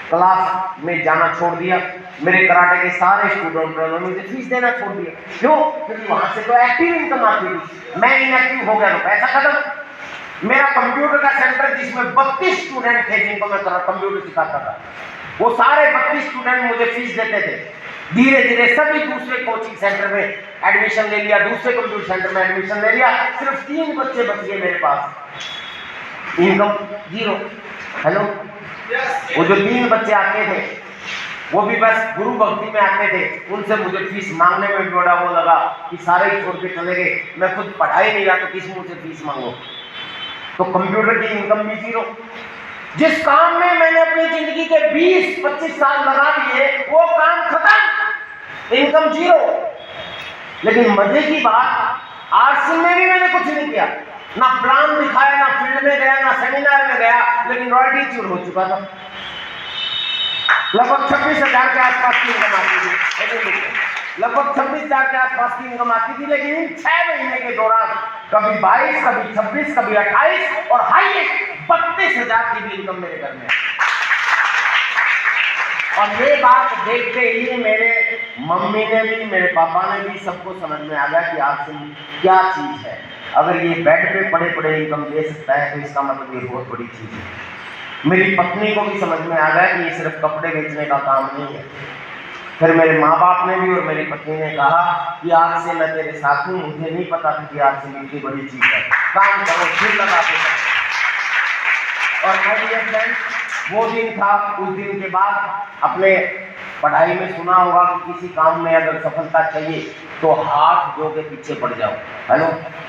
क्लास में जाना छोड़ दिया। मेरे कराटे के सारे स्टूडेंटों ने मुझे फीस देना छोड़ दिया। क्यों? क्योंकि वहां से तो एक्टिव इनकम आती थी, मैं इनएक्टिव हो गया तो पैसा खत्म। मेरा कंप्यूटर का सेंटर जिसमें 32 स्टूडेंट थे जिनको मैं कंप्यूटर सिखाता था, वो सारे 32 स्टूडेंट मुझे फीस देते थे। धीरे धीरे सभी दूसरे कोचिंग सेंटर में एडमिशन ले लिया, दूसरे कंप्यूटर सेंटर में एडमिशन ले लिया। सिर्फ 3 बच्चे बच गए मेरे पास, इनकम जीरो। हेलो, वो जो 3 बच्चे आते थे वो भी बस गुरु भक्ति में आते थे, उनसे मुझे फीस मांगने में बड़ा वो लगा कि सारे ही छोड़ के चले गए, मैं खुद पढ़ाई नहीं रहा तो किस मुंह से फीस मांगो। तो कंप्यूटर की इनकम भी जीरो। जिस काम में मैंने अपनी जिंदगी के 20-25 साल लगा दिए वो काम खत्म, इनकम जीरो। लेकिन मजे की बात, आरसीएम में भी मैंने कुछ नहीं किया, ना प्लान दिखाया, ना फील्ड में गया, ना सेमिनार में गया, लेकिन रॉयल्टी चूर हो चुका था। लगभग 26,000 के आसपास की इनकम आती थी, लगभग 26,000 के आसपास की इनकम आती थी। लेकिन इन 6 महीने के दौरान कभी 22, कभी 26, कभी 28 और हाईएस्ट 32,000 की भी इनकम मेरे घर में। और ये बात देखते ही मेरे मम्मी ने भी, मेरे पापा ने भी, सबको समझ में आ गया कि आरसीएम क्या चीज है। अगर ये बेड पे पड़े पड़े इनकम दे सकता है तो इसका मतलब ये बहुत बड़ी चीज है। मेरी पत्नी को भी समझ में आ गया कि ये सिर्फ कपड़े बेचने का काम नहीं है। फिर मेरे माँ बाप ने भी और मेरी पत्नी ने कहा कि आज से मैं तेरे साथ हूँ, मुझे नहीं पता था कि आरसीएम इतनी बड़ी चीज है, काम करो, फिर लगाते हैं। और माय डियर फ्रेंड्स, वो दिन था, उस दिन के बाद अपने पढ़ाई में सुना होगा कि किसी काम में अगर सफलता चाहिए तो हाथ धो के पीछे पड़ जाओ। हेलो,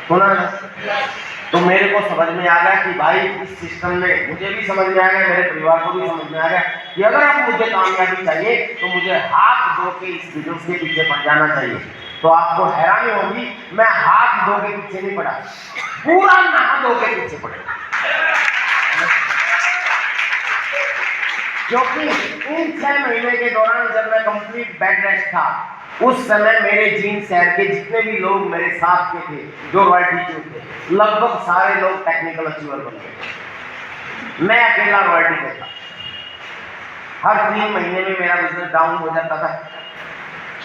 सुना ना? तो मेरे को समझ में आ गया कि भाई इस सिस्टम में, मुझे भी समझ में आ गया, मेरे परिवार को भी समझ में आ गया कि अगर आप मुझे कामयाबी चाहिए तो मुझे हाथ धो के इस बिजनेस के पीछे पड़ जाना चाहिए। तो आपको हैरानी होगी, मैं हाथ धो के पीछे नहीं पड़ा, पूरा नहा धो के पीछे पड़ा। क्योंकि इन 6 महीने के दौरान जब मैं कंप्लीट बेड रेस्ट था, उस समय मेरे जीन शहर के जितने भी लोग मेरे साथ के थे, जो रॉयल्टी टीचर थे, लगभग सारे लोग टेक्निकल अचीवर बन गए। मैं अकेला रॉयल्टी पे था। हर 3 महीने में मेरा बिजनेस डाउन हो जाता था,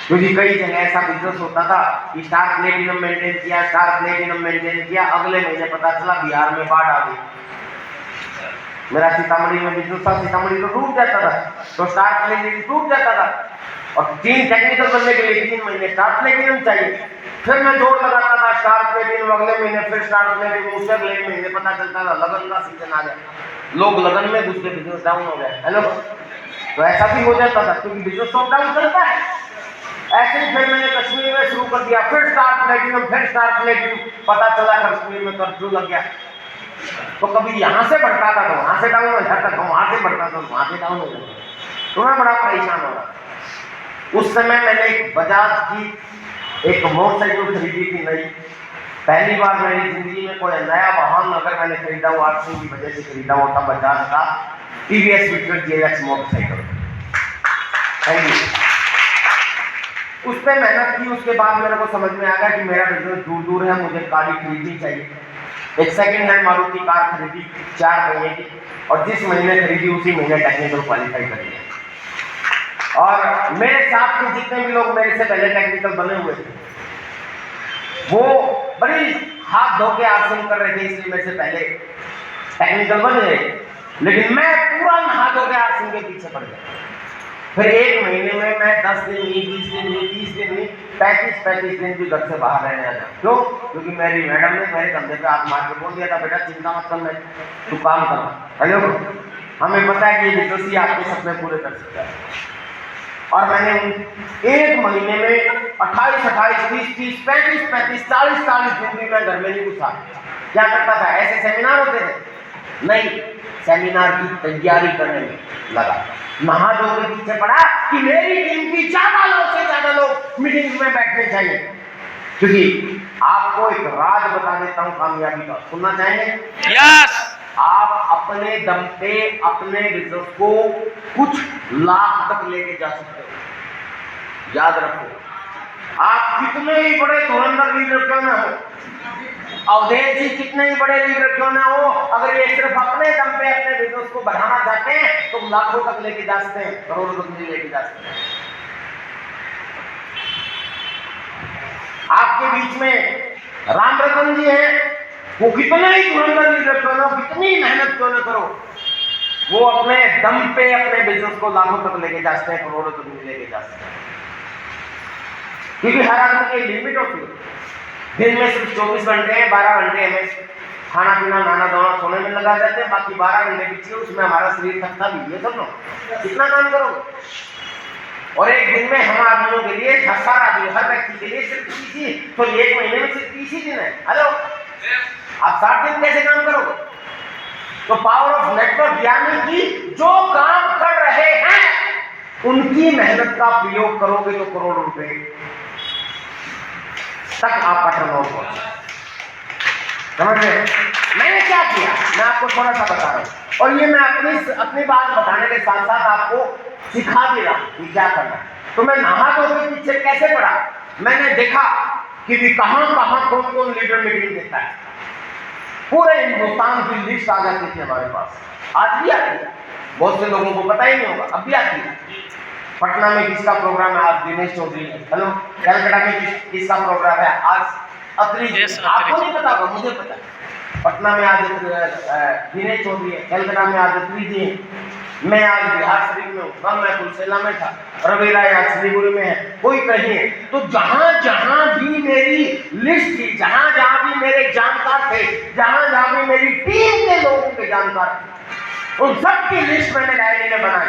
क्योंकि कई जगह ऐसा बिजनेस होता था कि स्टार प्लेटिनम मेंटेन किया, अगले महीने पता चला बिहार में बाढ़ आ गई। मेरा सीतामढ़ी में बिजनेस था, सीतामढ़ी तो डूब जाता था, तो स्टार प्लेटिनम टूट जाता था, और 3 टेक्निकल बनने के लिए 3 महीने स्टार प्लेटिनम चाहिए। फिर मैं जोर लगाता था स्टार प्लेटिनम, अगले महीने फिर स्टार प्लेटिनम, उससे अगले महीने पता चलता था लगन का सीजन आ गया, लोग लगन में घुस के बिजनेस डाउन हो गया। हेलो, तो ऐसा भी हो जाता था, क्योंकि बिजनेस तो डाउन चलता है। ऐसे ही फिर मैंने कश्मीर में शुरू कर दिया, फिर स्टार प्लेटिनम, पता चला कश्मीर में कर्फ्यू लग गया, तो कभी यहाँ से बढ़ता था तो वहां से डाउन हो जाता था, वहां से बढ़ता था तो वहां से डाउन हो जाता था, तो मैं बड़ा परेशान हो रहा था। उस समय मैंने एक बजाज की एक मोटरसाइकिल खरीदी थी नई, पहली बार मेरी जिंदगी में कोई नया वाहन अगर मैंने खरीदा हो, आर्थिक की वजह से खरीदा हो, तब बजाज का TVS Victor GLX motorcycle. Thank you. उस पर मेहनत की, उसके बाद मेरे को समझ में आ गया कि मेरा बिजनेस दूर दूर है, मुझे गाड़ी खरीदनी चाहिए। एक सेकेंड हैंड मारुति कार खरीदी 4 महीने की, और जिस महीने खरीदी उसी महीने टेक्निकल क्वालिफाई कर लिया। और मेरे साथ के जितने भी लोग मेरे से पहले टेक्निकल बने हुए थे, वो बड़ी हाथ धो के आसन कर रहे थे, इसलिए मेरे से पहले टेक्निकल बन गए, लेकिन मैं पूरा नहा धो के आसन के पीछे पड़ गया। फिर 1 महीने में मैं 10 दिन नहीं, 20 दिन नहीं, 30 दिन नहीं, 35 दिन भी घर से बाहर रहने लगा। क्यों? क्योंकि मेरी मैडम ने मेरे कंधे पे हाथ मार के बोल दिया था, बेटा चिंता मत कर, तू काम कर। हेलो, हमें पता है कि ये बिजनेस ही आपके सपने पूरे कर सकता है। और मैंने 1 महीने में 28, 30, 35, 40 दिन भी मैं घर में नहीं घुसा। क्या करता था? ऐसे सेमिनार होते थे, नहीं, सेमिनार की तैयारी करने में लगा, नहा धो के पीछे पड़ा कि मेरी टीम की ज्यादा लोग मीटिंग में बैठने चाहिए। क्योंकि आपको एक राज बता देता हूं कामयाबी का, सुनना चाहेंगे? यस। आप अपने दम पे अपने बिजनेस को कुछ लाख तक लेके जा सकते हो। याद रखो, आप कितने ही बड़े धुरंधर लीडर क्यों ना हो, अवधेश जी कितने ही बड़े लीडर क्यों ना हो, अगर ये सिर्फ अपने दम पे अपने बिजनेस को बढ़ाना चाहते हैं तो लाखों तक लेके जा सकते हैं, करोड़ों तक नहीं लेके जा सकते हैं। आपके बीच में राम रतन जी हैं, वो कितने ही धुरंधर लीडर क्यों ना हो, कितनी मेहनत क्यों ना करो, वो अपने दम पे अपने बिजनेस को लाखों तक लेके जा सकते हैं, करोड़ों तक नहीं लेके जा सकते। क्योंकि हर आदमी की लिमिट होती है। दिन में सिर्फ 24 घंटे हैं, 12 घंटे हमें खाना पीना, नहाना धोना, सोने में लगा जाते हैं, बाकी 12 घंटे बचे उसमें हमारा शरीर थकता भी है। सब लोग कितना काम करोगे? और एक दिन में हम आदमियों के लिए, हर व्यक्ति के लिए सिर्फ 30 ही, तो 1 महीने में सिर्फ 30 ही दिन है। हेलो, आप 60 दिन कैसे काम करोगे? तो पावर ऑफ नेटवर्क, यानी कि जो काम कर रहे हैं उनकी मेहनत का प्रयोग करोगे तो करोड़ों रुपए तक आपका टर्नओवर पहुंचे। समझ रहे? मैंने क्या किया, मैं आपको थोड़ा सा बता रहा हूं, और ये मैं अपनी बात बताने के साथ साथ आपको सिखा भी रहा हूं कि क्या करना है। तो मैं नहा धो के पीछे कैसे पड़ा, मैंने देखा कि कहां कौन लीडर मीटिंग देता है। पूरे हिंदुस्तान की लिस्ट आ जाती थी हमारे पास, आज भी आती है, बहुत से लोगों को पता ही नहीं होगा, अब भी आती है। पटना में किसका प्रोग्राम है? आज दिनेश चौधरी। हेलो, कलकत्ता में किसका प्रोग्राम है? आज अत्री जी। आपको नहीं पता होगा, मुझे पता है। पटना में आज दिनेश चौधरी है, कलकत्ता में आज अत्री जी है। मैं आज बिहार शरीफ में हूँ, कल मैं कुलसेला में था, रवि राय आज सिलीगुड़ी में है, कोई कहीं है। तो जहां भी मेरी लिस्ट थी, जहां भी मेरे जानकार थे, जहां भी मेरी टीम के लोगों के जानकार थे, उन सबकी लिस्ट मैंने डायरी में बनाई।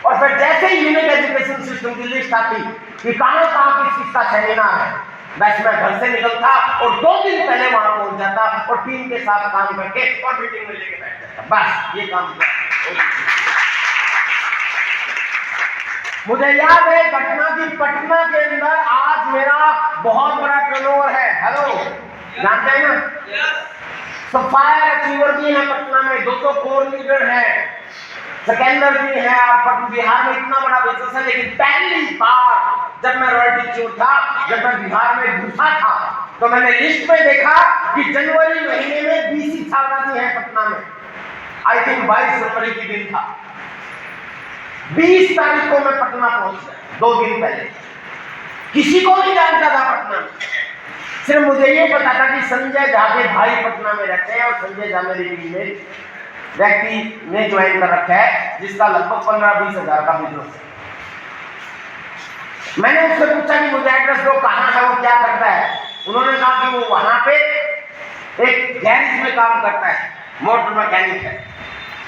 और फिर जैसे ही यूनिक एजुकेशन सिस्टम की लिस्ट आती कि कहां किस चीज का सेमिनार है, बस मैं घर से निकलता और 2 दिन पहले वहां पहुंच जाता और टीम के साथ काम करके और मीटिंग में लेके बैठ जाता। बस ये काम किया। मुझे याद है घटना की पटना के अंदर आज मेरा बहुत बड़ा टर्नओवर है। हेलो, जानते हैं ना? सफायर अचीवर भी है पटना में, 200 कोर लीडर है, सेकेंडर भी है, और बिहार में इतना बड़ा बिजनेस है। लेकिन पहली बार जब मैं रॉयल्टी चोर था, जब मैं बिहार में घुसा था, तो मैंने लिस्ट में देखा कि जनवरी महीने में बीसी छात्रावासी है पटना में। आई थिंक 22 जनवरी के दिन था। 20 तारीख को मैं पटना पहुंच गया, 2 दिन पहले। किसी को नहीं जानता था पटना में, सिर्फ मुझे ये पता था कि संजय झा के भाई पटना में रहते हैं, और संजय झा मेरी टीम में व्यक्ति ने ज्वाइन कर रखा है, जिसका लगभग 15-20 हजार का बिजनेस है। मैंने उससे पूछा कि मुझे एड्रेस दो, कहाँ है, वो क्या करता है। उन्होंने कहा कि वो वहां पे एक गैरेज में काम करता है, मोटर मैकेनिक है।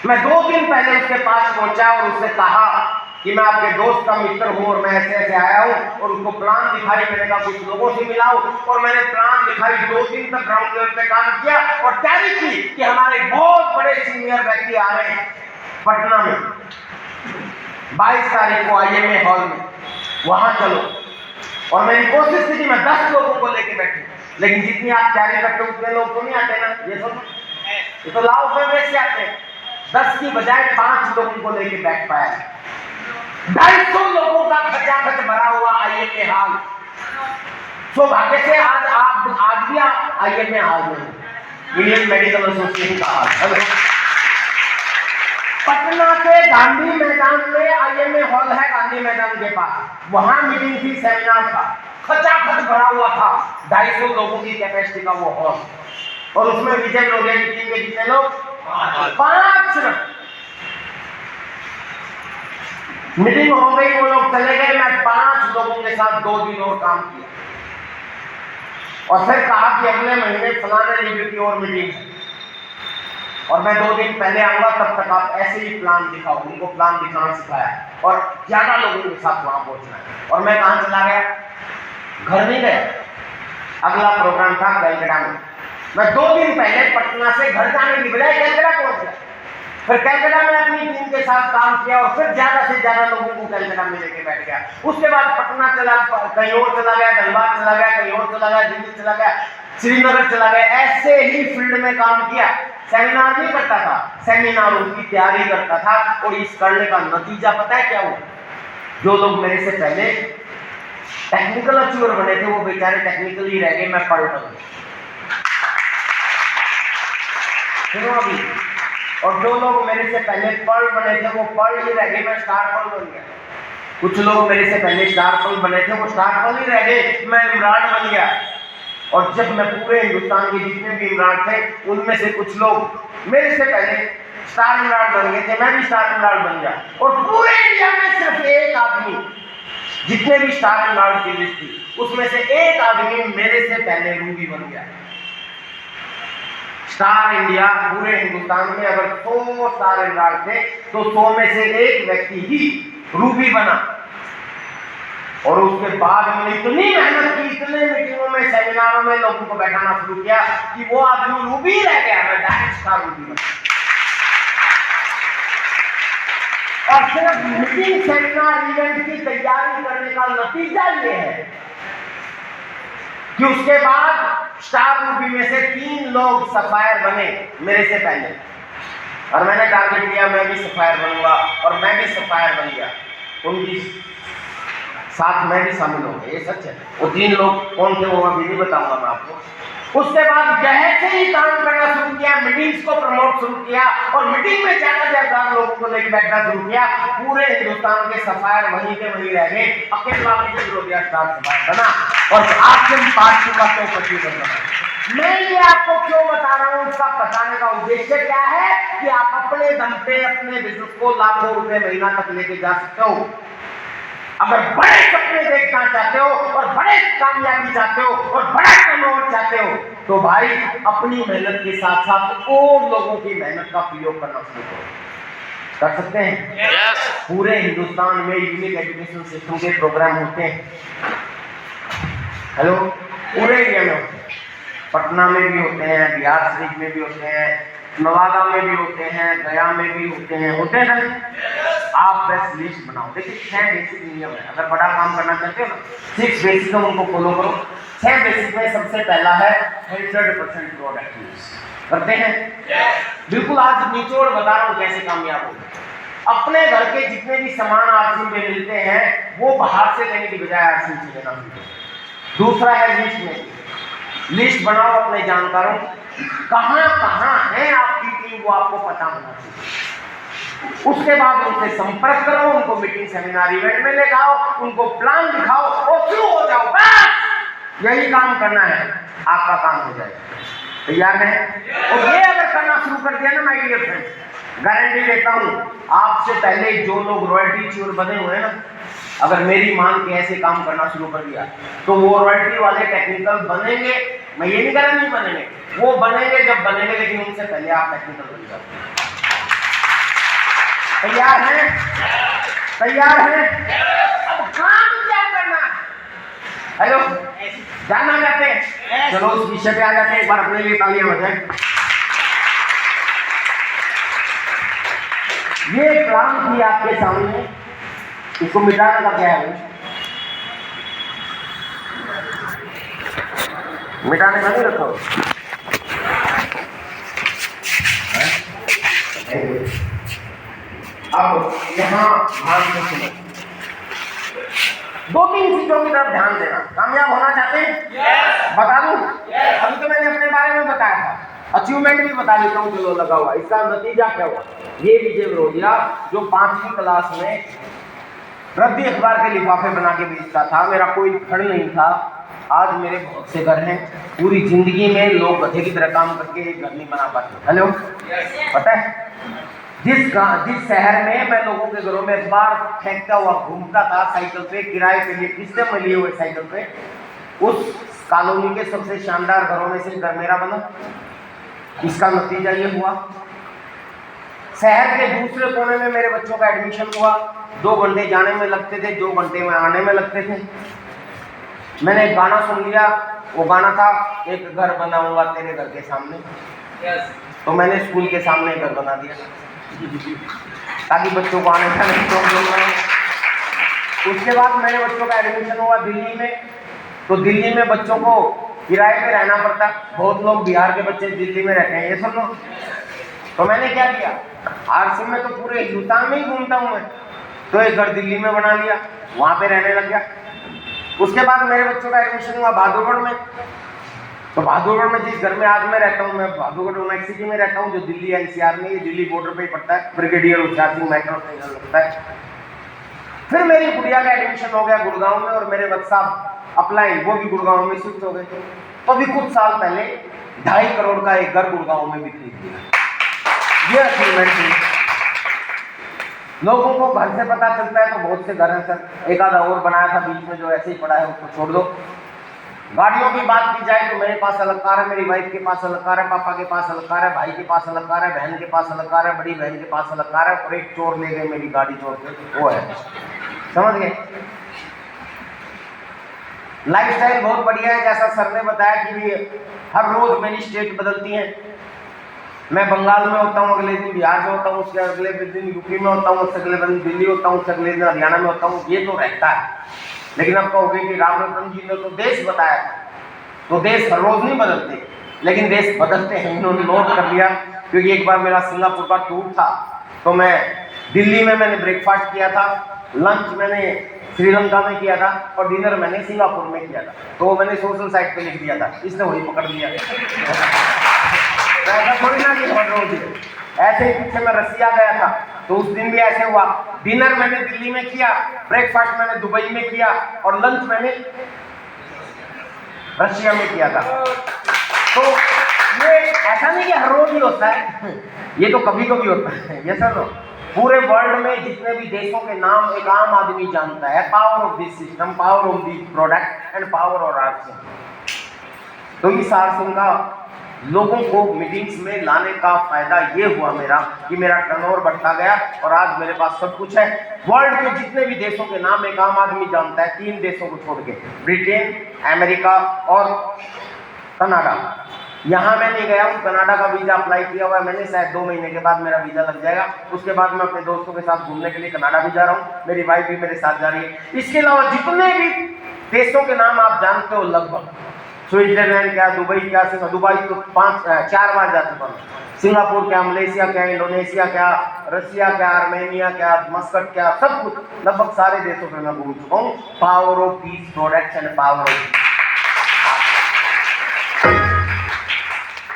मैं 2 दिन पहले उसके पास पहुंचा और उससे कहा कि मैं आपके दोस्त का मित्र हूं और मैं ऐसे ऐसे आया हूं, और उसको प्लान दिखाई। मैंने कहा कुछ लोगों से मिलाओ, और मैंने प्लान दिखाई। 2 दिन तक ग्राउंड लेवल पे काम किया और तैयारी की कि हमारे बहुत बड़े सीनियर व्यक्ति आ रहे हैं पटना में 22 तारीख को IMA हॉल में, वहां चलो। और मेरी कोशिश थी कि मैं 10 लोगों को लेके बैठूं, लेकिन जितनी आप तैयारी करते हो उतने लोग तो नहीं आते ना। ये तो लाओ फेवरेट से आते हैं। 10 की बजाय 5 लोगों को लेके बैठ पाया। 250 लोगों का खचाखच भरा हुआ IMA हॉल। सौभाग्य से आज भी आप IMA हॉल में, इंडियन मेडिकल एसोसिएशन का हॉल। पटना के गांधी मैदान में IMA हॉल है, गांधी मैदान के पास। वहां मीटिंग थी, सेमिनार था, खचाखच भरा हुआ था। 250 लोगों की कैपेसिटी का वो हॉल, और उसमें विजय लोहिया की टीम के कितने लोग? 5 सिर्फ। मीटिंग हो गई, वो लोग चले गए। मैं 5 लोगों के साथ 2 दिन और काम किया, और फिर कहा कि अगले महीने फलाने लीडर की और मीटिंग है, और मैं 2 दिन पहले आऊंगा, तब तक आप ऐसे ही प्लान दिखाओ। उनको प्लान दिखाना सिखाया, और ज्यादा लोगों के साथ वहां पहुंचना है। और मैं कहां चला गया? घर नहीं गया। अगला प्रोग्राम था कैलकाटा में। मैं 2 दिन पहले पटना से घर जाने की बजाय कैलकाटा पहुंच गया। फिर कैलकाटा में अपनी टीम के साथ काम किया, और फिर ज्यादा से ज्यादा लोगों को कैलकाटा में लेके बैठ गया। उसके बाद पटना चला, कहीं और चला गया, धनबाद चला गया, कहीं और चला गया, दिल्ली चला गया, श्रीनगर चला गया। ऐसे ही फील्ड में काम किया। सेमिनार नहीं करता था, सेमिनारों की तैयारी करता था। और इस करने का नतीजा पता है क्या हुआ? जो लोग मेरे से पहले टेक्निकल अचीवर बने थे, वो बेचारे टेक्निकल ही रह गए, मैं पढ़ गया। अभी, और जो लोग मेरे से पहले पढ़ बने थे, वो पढ़ ही रह गए, मैं स्टार पढ़ बन गया। कुछ लोग मेरे से पहले स्टार पढ़ बने थे, वो स्टार पढ़ ही रह गए, मैं इमरान बन गया। और जब मैं पूरे हिंदुस्तान के जितने भी इमरान थे, उनमें से कुछ लोग मेरे से पहले स्टार इमरान बन गए थे, मैं भी स्टार इमरान बन गया। और पूरे इंडिया में सिर्फ एक आदमी, जितने भी स्टार इमरान की लिस्ट थी, उसमें से एक आदमी मेरे से पहले रूबी बन गया। स्टार इंडिया पूरे हिंदुस्तान में अगर 100 स्टार इमरान थे, तो 100 में से एक व्यक्ति ही रूबी बना। और उसके बाद मैंने इतनी मेहनत की, इतने मीटिंगों में, सेमिनारों में लोगों को बैठाना शुरू किया कि वो आदमी रूबी रह गया, मैं डायरेक्ट स्टार रूबी बना। और सिर्फ मीटिंग, सेमिनार, इवेंट की तैयारी करने का नतीजा ये है कि उसके बाद स्टार रूबी में से 3 लोग सफायर बने मेरे से पहले। और मैंने टारगेट किया मैं भी सफायर बनूंगा, और मैं भी सफायर बन गया। उनकी साथ मैं भी शामिल हो गया, ये सच है। वो 3 लोग कौन थे वो अभी नहीं बताऊंगा मैं आपको। उसके बाद जैसे ही काम करना शुरू किया, मीटिंग्स को प्रमोट शुरू किया, और मीटिंग में ज्यादा लोगों को लेकर बैठना शुरू किया। पूरे हिंदुस्तान के सफायर वहीं के वहीं रह गए। अकेला स्टार सफायर बना, और आज से 5 का 125 बना। मैं ये आपको क्यों बता रहा हूँ, उसका बताने का उद्देश्य क्या है कि आप अपने दम पे अपने बिजनेस को लाखों रुपए महीना तक लेके जा सकते हो। अगर बड़े सपने देखना चाहते हो, और बड़े कामयाबी चाहते हो, और बड़ा टर्नओवर चाहते हो, तो भाई अपनी मेहनत के साथ साथ और लोगों की मेहनत का प्रयोग करना शुरू करो। कर सकते हैं? Yes. पूरे हिंदुस्तान में यूनिक एजुकेशन सिस्टम के प्रोग्राम होते हैं। हेलो, पूरे इंडिया में होते हैं। पटना में भी होते हैं, बिहार शरीफ में भी होते हैं, नवादा में भी होते हैं, गया में भी होते हैं। होते हैं आप बस लिस्ट बनाओ। देखिए 6 बेसिक नियम है, अगर बड़ा काम करना चाहते हो ना 6 बेसिक है, उनको फॉलो करो। 6 बेसिक में सबसे पहला है 100% प्रोडक्टिव। करते हैं? बिल्कुल आज निचोड़ बता रहा हूँ कैसे कामयाब हो। अपने घर के जितने भी सामान आपसे में मिलते हैं वो बाहर से लेने की बजाय आपसे से लेना सीखो। दूसरा है लिस्ट में, लिस्ट बनाओ अपने जानकारों कहाँ कहाँ है आपकी टीम, वो आपको पता होना चाहिए। उसके बाद उनसे संपर्क करो, उनको मीटिंग सेमिनार इवेंट में ले जाओ, उनको प्लान दिखाओ और शुरू हो जाओ। बस यही काम करना है, आपका काम हो जाएगा। तैयार है? और ये अगर करना शुरू कर दिया ना माय डियर फ्रेंड्स, गारंटी देता हूँ आपसे पहले जो लोग रॉयल्टी चोर बने हुए हैं ना, अगर मेरी मान के ऐसे काम करना शुरू कर दिया तो वो रॉयल्टी वाले टेक्निकल बनेंगे। मैं ये नहीं कह रहा नहीं बनेंगे, वो बनेंगे जब बनेंगे, लेकिन उनसे पहले आप टेक्निकल बन जाओ। तैयार हैं? तैयार हैं? अब काम क्या करना है? हेलो, जानना चाहते हैं? चलो उस विषय पे आ जाते हैं। एक बार अपने लिए तालियां बजाएं। ये प्लान थी आपके सामने, इसको मिटाने का क्या है? मिटाने का नहीं रखो। अब यहाँ ध्यान से सुनो, 2-3 चीजों की तरफ ध्यान देना। कामयाब होना चाहते हैं? बता दूं? अभी तो मैंने अपने बारे में बताया था, अचीवमेंट भी बता देता हूँ। चलो लगा हुआ, इसका नतीजा क्या हुआ? ये विजय विरोधिया जो 5वीं क्लास में रद्दी अखबार के लिफाफे बना के बेचता था, मेरा कोई घर नहीं था, आज मेरे बहुत से घर हैं। पूरी जिंदगी में लोग गधे की तरह काम करके एक घर नहीं बना पाते। हेलो, पता है जिस शहर में मैं लोगों के घरों में अखबार फेंकता हुआ घूमता था साइकिल पे, किराए के लिए किस्तें में लिए हुए साइकिल पे, उस कॉलोनी के सबसे शानदार घरों में से घर मेरा बना। इसका नतीजा ये हुआ, शहर के दूसरे कोने में मेरे बच्चों का एडमिशन हुआ। 2 घंटे जाने में लगते थे, 2 घंटे में आने में लगते थे। मैंने एक गाना सुन लिया, वो गाना था एक घर बनाऊंगा तेरे घर के सामने। तो मैंने स्कूल के सामने घर बना दिया ताकि बच्चों को आने का नहीं प्रॉब्लम ना हो। उसके बाद मेरे बच्चों का एडमिशन हुआ दिल्ली में, तो दिल्ली में बच्चों को किराए पे रहना पड़ता। बहुत लोग बिहार के बच्चे दिल्ली में रहते हैं, ये सुन लो। तो मैंने क्या किया, आरसी में तो पूरे हिंदुस्तान में ही घूमता हूँ मैं, तो एक घर दिल्ली में बना लिया, वहाँ पे रहने लग गया। उसके बाद मेरे बच्चों का एडमिशन हुआ बहादुरगढ़ में, तो बहादुरगढ़ में जिस घर में आज मैं रहता हूँ, मैं बहादुरगढ़ यूनाइट सिटी में रहता हूँ, जो दिल्ली एनसीआर में, ये दिल्ली बॉर्डर पे ही पड़ता है। Brigadier Hoshiyar Singh metro station लगता है। फिर मेरी गुड़िया का एडमिशन हो गया गुड़गांव में, और मेरे बच्चा अप्लाई वो भी गुड़गांव में शिफ्ट हो गए। तो अभी कुछ साल पहले 2.5 करोड़ का एक घर गुड़गांव में बिक्री किया। ये अचीवमेंट थी। लोगों को घर से पता चलता है तो बहुत से घर हैं सर, एक आधा और बनाया था बीच में जो ऐसे ही पड़ा है, उसको छोड़ दो। गाड़ियों की बात की जाए तो मेरे पास अलग कार है, मेरी वाइफ के पास अलग कार है, पापा के पास अलग कार है, भाई के पास अलग कार है, बहन के पास अलग कार है, बड़ी बहन के पास अलग कार है, और एक चोर ले गए मेरी गाड़ी चोर के, वो है। समझ गए? लाइफस्टाइल बहुत बढ़िया है, जैसा सर ने बताया कि हर रोज मेरी स्टेट बदलती है। मैं बंगाल में होता हूँ, अगले दिन बिहार में होता हूँ, उसके अगले दिन यूपी में होता हूँ, उससे अगले दिन दिल्ली होता हूँ, उससे अगले दिन हरियाणा में होता हूँ। ये तो रहता है, लेकिन अब कहोगे कि राम रतन जी ने तो देश बताया था, तो देश हर रोज नहीं बदलते, लेकिन देश बदलते हैं। इन्होंने नोट कर लिया, क्योंकि एक बार मेरा सिंगापुर का टूर था, तो मैं दिल्ली में मैंने ब्रेकफास्ट किया था, लंच मैंने श्रीलंका में किया था, और डिनर मैंने सिंगापुर में किया था। तो मैंने सोशल साइट पे लिख दिया था, इसने वही पकड़ लिया। ऐसा थोड़ी ना कि ऐसे ही पीछे मैं रसिया गया था, तो उस दिन भी ऐसे हुआ। डिनर मैंने दिल्ली में किया, ब्रेकफास्ट मैंने दुबई में किया, और लंच मैंने रशिया में किया था। तो ये ऐसा नहीं कि हर रोज ही होता है, ये तो कभी कभी होता है। ये सर पूरे वर्ल्ड में जितने भी देशों के नाम एक आम आदमी जानता है, power of this system, power of this product and power of R Singh. तो इस आर सिंह का लोगों को मीटिंग्स में लाने का फायदा ये हुआ मेरा कि मेरा टर्नओवर बढ़ता गया, और आज मेरे पास सब कुछ है। वर्ल्ड के जितने भी देशों के नाम एक आम आदमी जानता है, 3 देशों को छोड़ के, ब्रिटेन, अमेरिका और कनाडा। यहाँ मैं नहीं गया हूँ, कनाडा का वीज़ा अप्लाई किया हुआ है मैंने, शायद 2 महीने के बाद मेरा वीज़ा लग जाएगा। उसके बाद मैं अपने दोस्तों के साथ घूमने के लिए कनाडा भी जा रहा हूँ, मेरी वाइफ भी मेरे साथ जा रही है। इसके अलावा जितने भी देशों के नाम आप जानते हो लगभग, स्विट्जरलैंड क्या, दुबई क्या, दुबई तो 4 बार जा चुका हूँ, सिंगापुर क्या, मलेशिया क्या, इंडोनेशिया क्या, रसिया क्या, आर्मेनिया क्या, मस्कट क्या, सब कुछ लगभग सारे देशों में मैं घूम चुका हूँ। Power of peace products and power of.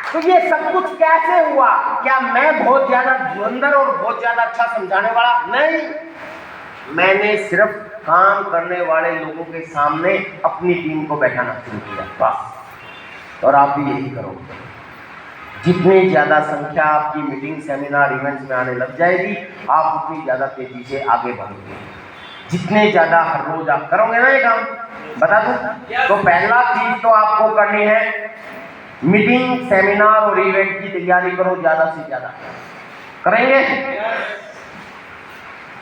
तो ये सब कुछ कैसे हुआ? क्या मैं बहुत ज्यादा धुरंधर और बहुत ज्यादा अच्छा समझाने वाला? नहीं, मैंने सिर्फ काम करने वाले लोगों के सामने अपनी टीम को बैठाना शुरू किया, बस। और आप भी यही करो। जितनी ज्यादा संख्या आपकी मीटिंग, सेमिनार, इवेंट्स में आने लग जाएगी, आप उतनी ज्यादा तेजी से आगे बढ़ोगे। जितने ज्यादा हर रोज आप करोगे ना ये काम, बता दूं, तो पहला चीज तो आपको करनी है, मीटिंग, सेमिनार और इवेंट की तैयारी करो ज्यादा से ज्यादा। करेंगे?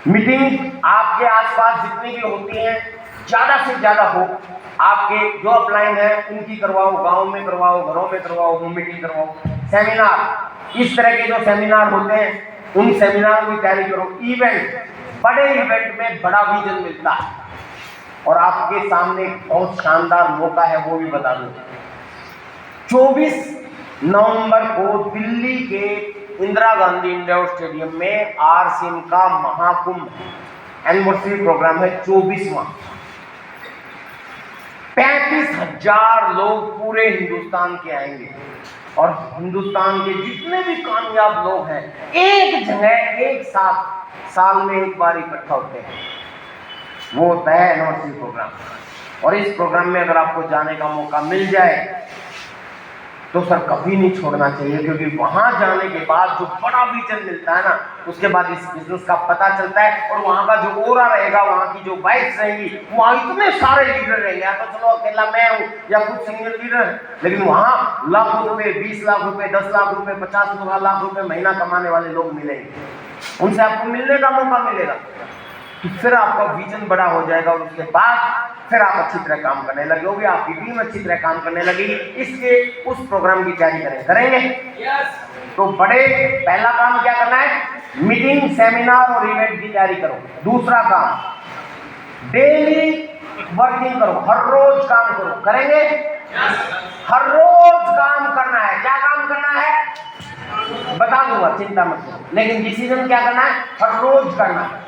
मीटिंग आपके आसपास जितनी भी होती हैं ज्यादा से ज्यादा हो। आपके जो अपलाइन है उनकी करवाओ, गांव में करवाओ, घरों में करवाओ, होम मीटिंग करवाओ। सेमिनार, इस तरह के जो सेमिनार होते हैं उन सेमिनार की तैयारी करो। इवेंट, बड़े इवेंट में बड़ा विजन मिलता है। और आपके सामने बहुत शानदार मौका है, वो भी बता दूं। 24 नवंबर को दिल्ली के इंदिरा गांधी इंडोर स्टेडियम में आरसीएम का महाकुंभ एनिवर्सरी प्रोग्राम है, 24वां। 35,000 लोग पूरे हिंदुस्तान के आएंगे। और हिंदुस्तान के जितने भी कामयाब लोग हैं एक जगह एक साथ साल में एक बार इकट्ठा होते हैं, वो होता है एनिवर्सरी प्रोग्राम। और इस प्रोग्राम में अगर आपको जाने का मौका मिल जाए तो सर कभी नहीं छोड़ना चाहिए, क्योंकि वहां जाने के बाद जो बड़ा विजन मिलता है ना, उसके बाद इस बिजनेस का पता चलता है। और वहां का जो ओरा रहेगा, वहां की जो वाइब्स रहेंगी, वहां इतने सारे लीडर रहेंगे। या तो चलो अकेला मैं हूँ या कुछ सिंगल लीडर, लेकिन वहां लाखों रुपए, 20 लाख रुपए, 10 लाख रुपए, 50 लाख रुपए महीना कमाने वाले लोग मिलेंगे। उनसे आपको मिलने का मौका मिलेगा, फिर आपका विजन बड़ा हो जाएगा। और उसके बाद फिर आप अच्छी तरह काम करने लगोगे, आपकी टीम अच्छी तरह काम करने लगेगी। इसके उस प्रोग्राम की तैयारी करेंगे। तो बड़े पहला काम क्या करना है? मीटिंग, सेमिनार और इवेंट की तैयारी करो। दूसरा काम, डेली वर्किंग करो, हर रोज काम करो। करेंगे? हर रोज काम करना है। क्या काम करना है बता दूंगा, चिंता मत करो, लेकिन डिसीजन क्या करना है? हर रोज करना है।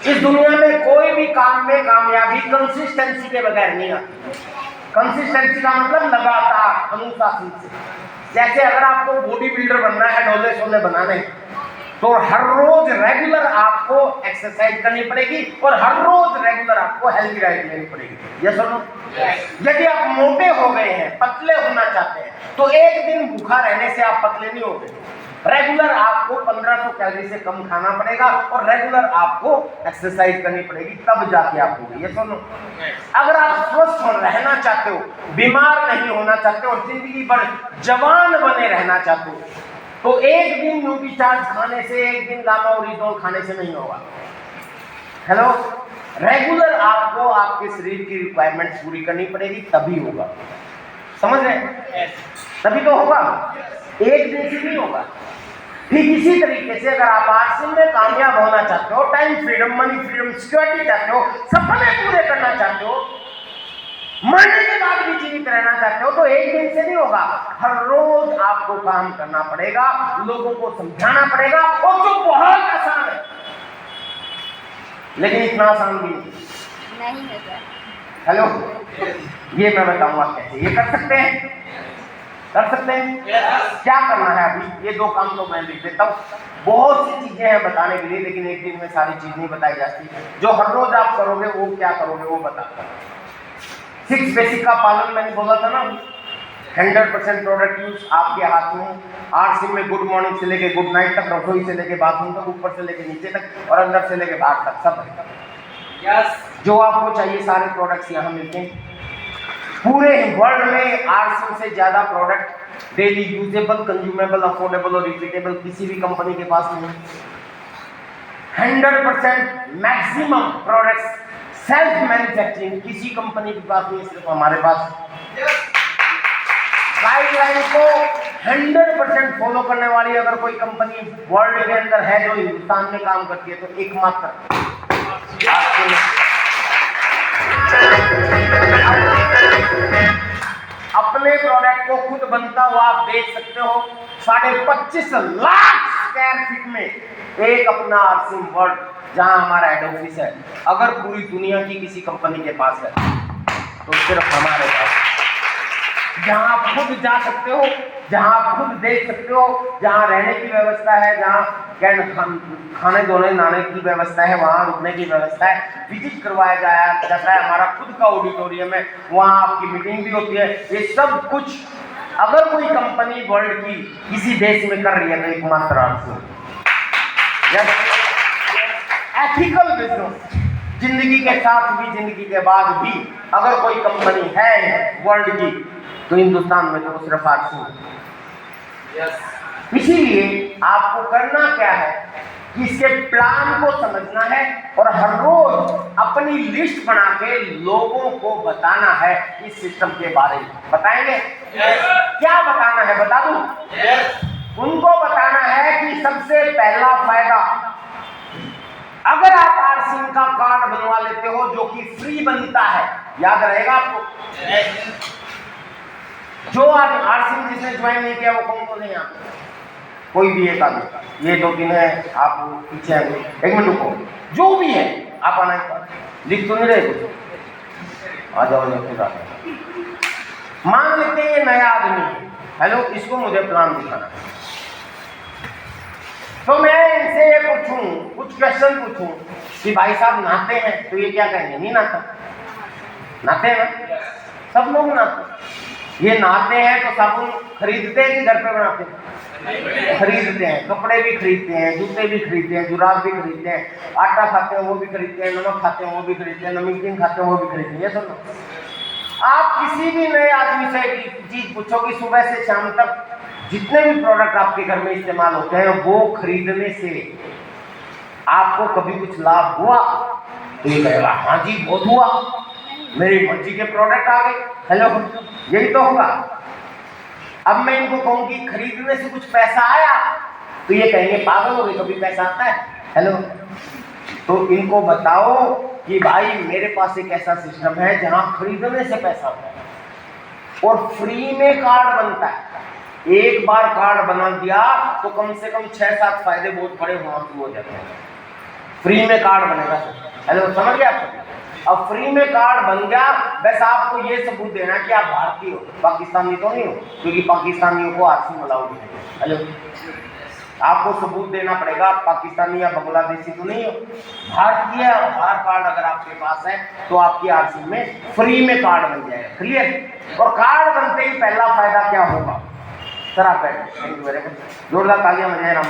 इस दुनिया में कोई भी काम में कामयाबी कंसिस्टेंसी के बगैर नहीं आती। कंसिस्टेंसी का मतलब लगातार, अनुशासन से। जैसे अगर आपको बॉडी बिल्डर बनना है, डोले शोले बनाने, तो हर रोज रेगुलर आपको एक्सरसाइज करनी पड़ेगी और हर रोज रेगुलर आपको हेल्दी डाइट लेनी पड़ेगी। यस और नो? यदि आप मोटे हो गए हैं, पतले होना चाहते हैं, तो एक दिन भूखा रहने से आप पतले नहीं होंगे। रेगुलर आपको 1500 कैलोरी से कम खाना पड़ेगा और रेगुलर आपको एक्सरसाइज करनी पड़ेगी, तब जाके आप होंगे। ये सुनो, अगर आप स्वस्थ रहना चाहते हो, बीमार नहीं होना चाहते हो और जिंदगी भर जवान बने रहना चाहते हो, तो एक दिन न्यूट्रीचार्ज खाने से, एक दिन गामाओरिजोल खाने से नहीं होगा। हेलो, रेगुलर आपको आपके शरीर की रिक्वायरमेंट पूरी करनी पड़ेगी, तभी होगा। समझ रहे? तभी तो होगा, एक दिन से नहीं होगा। ठीक इसी तरीके से अगर आप आरसीएम में कामयाब होना चाहते हो, time freedom, money freedom, security चाहते हो, सपने पूरे करना चाहते हो, मरने के बाद भी जीवित रहना चाहते हो, तो एक दिन से नहीं होगा। हर रोज आपको काम करना पड़ेगा, लोगों को समझाना पड़ेगा, और जो बहुत आसान है, लेकिन इतना आसान भी नहीं है। हेलो, ये मैं बताऊंगा कैसे ये कर सकते हैं। कर सकते हैं? क्या करना है अभी? ये 2 काम तो मैं लिख देता हूँ। बहुत सी चीजें हैं बताने के लिए, लेकिन एक दिन में सारी चीज नहीं बताई जाती। जो हर रोज आप करोगे वो क्या करोगे वो बताता हूँ। 6 बेसिक का पालन मैंने बोला था ना। 100% प्रोडक्ट यूज आपके हाथ में। आरसीएम में गुड मॉर्निंग से लेके गुड नाइट तक, रसोई से लेके बाथरूम तक, ऊपर से लेके नीचे तक और अंदर से लेके बाहर तक, सब है। जो आपको चाहिए सारे प्रोडक्ट्स यहाँ मिलते हैं। पूरे वर्ल्ड में 800 से ज्यादा product daily usable, consumable, affordable और रिपीटेबल किसी भी कंपनी के पास नहीं। 100% मैक्सिमम प्रोडक्ट्स सेल्फ मैन्युफैक्चरिंग किसी कंपनी के पास नहीं, सिर्फ हमारे पास। गाइडलाइन को 100% फॉलो करने वाली अगर कोई कंपनी वर्ल्ड के अंदर है जो हिंदुस्तान में काम करती है तो एकमात्र अपने प्रोडक्ट को खुद बनता हुआ आप देख सकते हो। 25.5 लाख स्क्वायर फीट में एक अपना आरसिम वर्ल्ड जहां हमारा हेड ऑफिस है। अगर पूरी दुनिया की किसी कंपनी के पास है तो सिर्फ हमारे पास, जहां आप खुद जा सकते हो, जहां आप खुद देख सकते हो, जहां रहने की व्यवस्था है, जहां खाने धोने नहाने की व्यवस्था है, वहां रुकने की व्यवस्था है, विजिट करवाया जाता है, हमारा खुद का ऑडिटोरियम है, वहां आपकी मीटिंग भी होती है। ये सब कुछ अगर कोई कंपनी वर्ल्ड की किसी देश में कर रही है तो एकमात्र आरसिम। एथिकल बिजनेस, जिंदगी के साथ भी जिंदगी के बाद भी अगर कोई कंपनी है वर्ल्ड की तो हिंदुस्तान में तो सिर्फ आरसिम। इसीलिए आपको करना क्या है कि इसके प्लान को समझना है और हर रोज अपनी लिस्ट बना के लोगों को बताना है इस सिस्टम के बारे में। बताएंगे? क्या बताना है बता दूं? उनको बताना है कि सबसे पहला फायदा, अगर आप आरसिम का कार्ड बनवा लेते हो जो कि फ्री बनता है, याद रहेगा आपको? जो आरसिम जिसने ज्वाइन नहीं किया वो कौन है यहाँ पे? कोई भी एक आदमी, ये 2-3 है, आप पीछे आएंगे, 1 मिनट रुको, जो भी है आप आना, लिख तो नहीं रहे कुछ, आ जाओ खुद आ जाओ। मान लेते हैं ये नया आदमी है, हेलो, इसको मुझे प्लान दिखाना है, तो मैं इनसे ये पूछूं, कुछ क्वेश्चन पूछूं कि भाई साहब नहाते हैं, तो ये क्या कहेंगे? नहीं नहाता। नहाते हैं ना, सब लोग नहाते। ये नहाते हैं तो साबुन खरीदते हैं कि घर पे बनाते हैं? खरीदते हैं। कपड़े भी खरीदते हैं, जूते भी खरीदते हैं, जुराब भी खरीदते हैं, आटा खाते हैं वो भी खरीदते हैं, नमक खाते हैं वो भी खरीदते हैं, नमकीन खाते हैं वो भी खरीदते हैं। ये सुनो, आप किसी भी नए आदमी से एक चीज पूछो कि सुबह से शाम तक जितने भी प्रोडक्ट आपके घर में इस्तेमाल होते हैं वो खरीदने से आपको कभी कुछ लाभ हुआ? तो ये कहेगा हाँ जी बहुत हुआ, मेरी मर्जी के प्रोडक्ट आ गए। हेलो, यही तो होगा। अब मैं इनको कहूँ कि खरीदने से कुछ पैसा आया, तो ये कहेंगे पागल हो गए, कभी पैसा आता है? हेलो, तो इनको बताओ कि भाई मेरे पास एक ऐसा सिस्टम है जहां खरीदने से पैसा आता है और फ्री में कार्ड बनता है। एक बार कार्ड बना दिया तो कम से कम 6-7 फायदे बहुत बड़े वहां हो जाते हैं। फ्री में कार्ड बनेगा। हेलो, समझ गया आप? अब फ्री में कार्ड बन गया, बस आपको ये सबूत देना कि आप भारतीय हो, पाकिस्तानी तो नहीं हो, क्योंकि पाकिस्तानियों को आरसिम अलाउड नहीं है। हेलो, आपको सबूत देना पड़ेगा, आप पाकिस्तानी या बांग्लादेशी तो नहीं हो, भारतीय आधार कार्ड अगर आपके पास है तो आपकी आरसिम में फ्री में कार्ड बन जाएगा। क्लियर? और कार्ड बनते ही पहला फायदा क्या होगा? सर आप बैठे, थैंक यू वेरी मच, जोरदार तालियां बजाएं राम।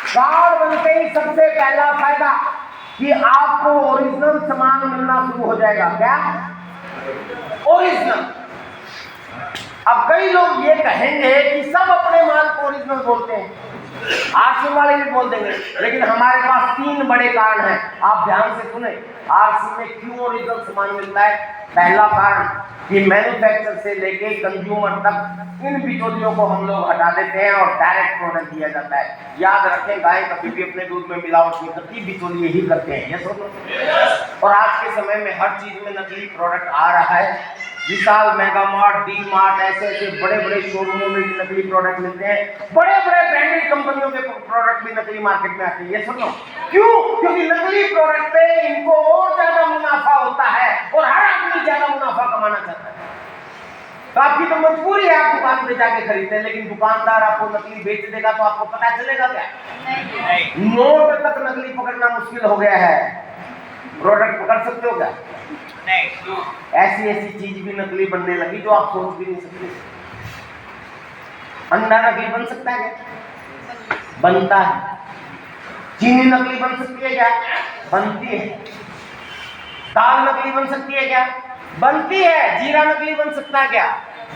कार्ड बनते ही सबसे पहला फायदा कि आपको ओरिजिनल सामान मिलना शुरू हो जाएगा। क्या? ओरिजिनल। अब कई लोग ये कहेंगे कि सब अपने माल को ओरिजिनल बोलते हैं, आरसिम वाले भी बोल देंगे, लेकिन हमारे पास 3 बड़े कारण हैं, आप ध्यान से सुने। आरसिम में क्यों ओरिजिनल सामान मिलता है? पहला कारण कि मैन्युफैक्चर से लेके कंज्यूमर तक इन बिचौलियों को हम लोग हटा देते हैं और डायरेक्ट प्रोडक्ट दिया जाता है। याद रखें, गाय कभी भी अपने दूध में मिलावट नहीं करती, बिचौलिए ही करते हैं। ये सोचो। और आज के समय में हर चीज में नकली प्रोडक्ट आ रहा है। विशाल, मेगा मार्ट, डी मार्ट, ऐसे बड़े बड़े शोरूमों में भी नकली प्रोडक्ट मिलते हैं। बड़े बड़े ब्रांडेड कंपनियों के प्रोडक्ट भी नकली मार्केट में आते हैं। ये सुनो, क्यों? क्योंकि नकली प्रोडक्ट पे इनको और ज्यादा मुनाफा होता है और हर आदमी ज्यादा मुनाफा कमाना चाहता है। तो आपकी तो मजबूरी है, आप दुकान पे जाके खरीदते हैं, लेकिन दुकानदार आपको नकली बेच देगा तो आपको पता चलेगा क्या? नहीं। नोट तक नकली पकड़ना मुश्किल हो गया है, प्रोडक्ट पकड़ सकते हो क्या? नहीं। ऐसी चीज भी नकली बनने लगी जो आप सोच भी नहीं सकते। अंडा नकली बन सकता है क्या? बनता है। चीनी नकली बन सकती है क्या? बनती है। दाल नकली बन सकती है क्या? बनती है। जीरा नकली बन सकता है क्या?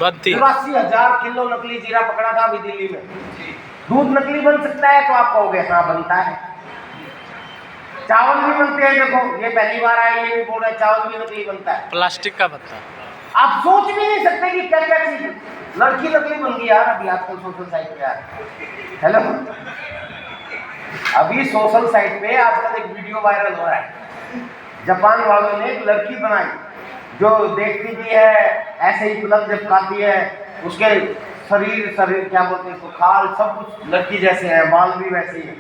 बनती। 84,000 किलो नकली जीरा पकड़ा था अभी दिल्ली में। दूध नकली बन सकता है? तो आप कहोगे हाँ बनता है। चावल भी बनते हैं, देखो ये पहली बार आया, ये नहीं बोल रहा, चावल भी नकली बनता है। प्लास्टिक का बनता है। आप सोच भी नहीं सकते कि क्या क्या चीज लड़की नकली बन गई यार अभी आजकल सोशल साइट पे यार। हेलो, अभी सोशल साइट पे आजकल एक वीडियो वायरल हो रहा है। जापान वालों ने एक लड़की बनाई जो देखती भी है ऐसे ही पलक झपकाती है, उसके शरीर क्या बोलते हैं इसको, खाल सब कुछ लड़की जैसे है, बाल भी वैसे ही है,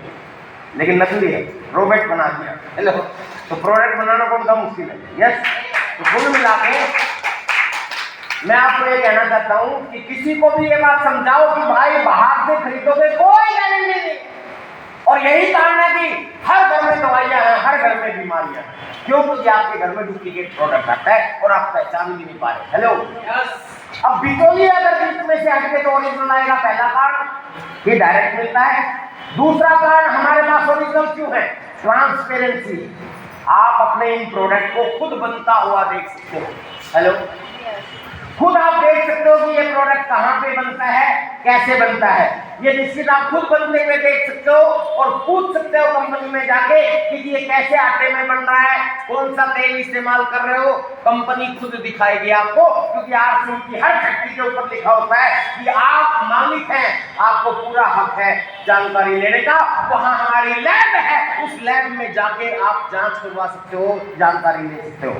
लेकिन नकली है, रोबोट बना दिया। हेलो, तो प्रोडक्ट बनाना कौन सा मुश्किल है। यस, तो कुल मिला के मैं आपको ये कहना चाहता हूं कि किसी को भी ये बात समझाओ कि भाई बाहर से खरीदोगे कोई गारंटी नहीं। और यही कारण है कि हर घर में दवाइयां हैं, हर घर में बीमारियां हैं, क्यों? क्योंकि आपके घर में डुप्लीकेट प्रोडक्ट आता है और आप पहचान भी नहीं पा रहे। हेलो, अब बिटोली अगर बीच में से हटके तो ओरिजिनल आएगा, पहला कारण ये डायरेक्ट मिलता है। दूसरा कारण हमारे पास ओरिजिनल क्यों है? ट्रांसपेरेंसी। आप अपने इन प्रोडक्ट को खुद बनता हुआ देख सकते हो। हेलो, खुद आप देख सकते हो कि ये प्रोडक्ट कहां पे बनता है, कैसे बनता है। ये निश्चित आप खुद बनते हुए देख सकते हो और पूछ सकते हो कंपनी में जाके कि ये कैसे आटे में बन रहा है, कौन सा तेल इस्तेमाल कर रहे हो। कंपनी खुद दिखाएगी आपको, क्योंकि आरसीएम की हर फैक्ट्री के ऊपर लिखा होता है कि आप मालिक हैं, आपको पूरा हक है जानकारी लेने का। वहां हमारी लैब है, उस लैब में जाके आप जांच करवा सकते हो, जानकारी ले सकते हो।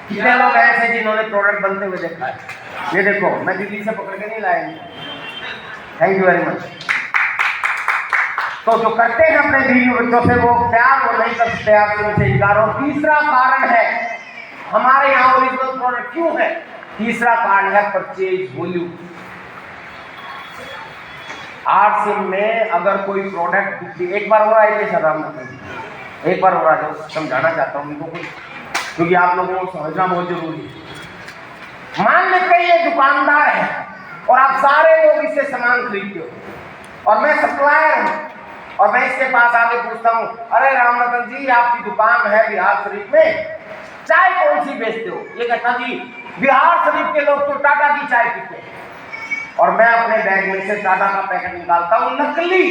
कितने लोग ऐसे जिन्होंने प्रोडक्ट बनते हुए देखा है? ये देखो, मैं दिल्ली से पकड़ के नहीं लाया। Thank you very much. तो जो करते हैं अपने बीवी बच्चों से वो प्यार वो नहीं कर सकते आप उनसे इनकार। और तीसरा कारण है हमारे यहाँ ओरिजिनल प्रोडक्ट क्यों है, तीसरा कारण है परचेज वॉल्यूम। आरसीएम में अगर कोई प्रोडक्ट एक बार हो रहा है, सर राम एक बार हो रहा है, तो समझाना चाहता हूँ उनको कुछ, क्योंकि आप लोगों को समझना बहुत जरूरी है। मान लेते ये दुकानदार है और आप सारे लोग इससे सामान खरीदते हो और मैं सप्लायर हूं और मैं इसके पास आके पूछता हूं, अरे रामरतन जी आपकी दुकान है बिहार शरीफ में, चाय कौन सी बेचते हो? ये कहता जी बिहार शरीफ के लोग तो टाटा की चाय पीते हैं। और मैं अपने बैग में से टाटा का पैकेट निकालता हूं नकली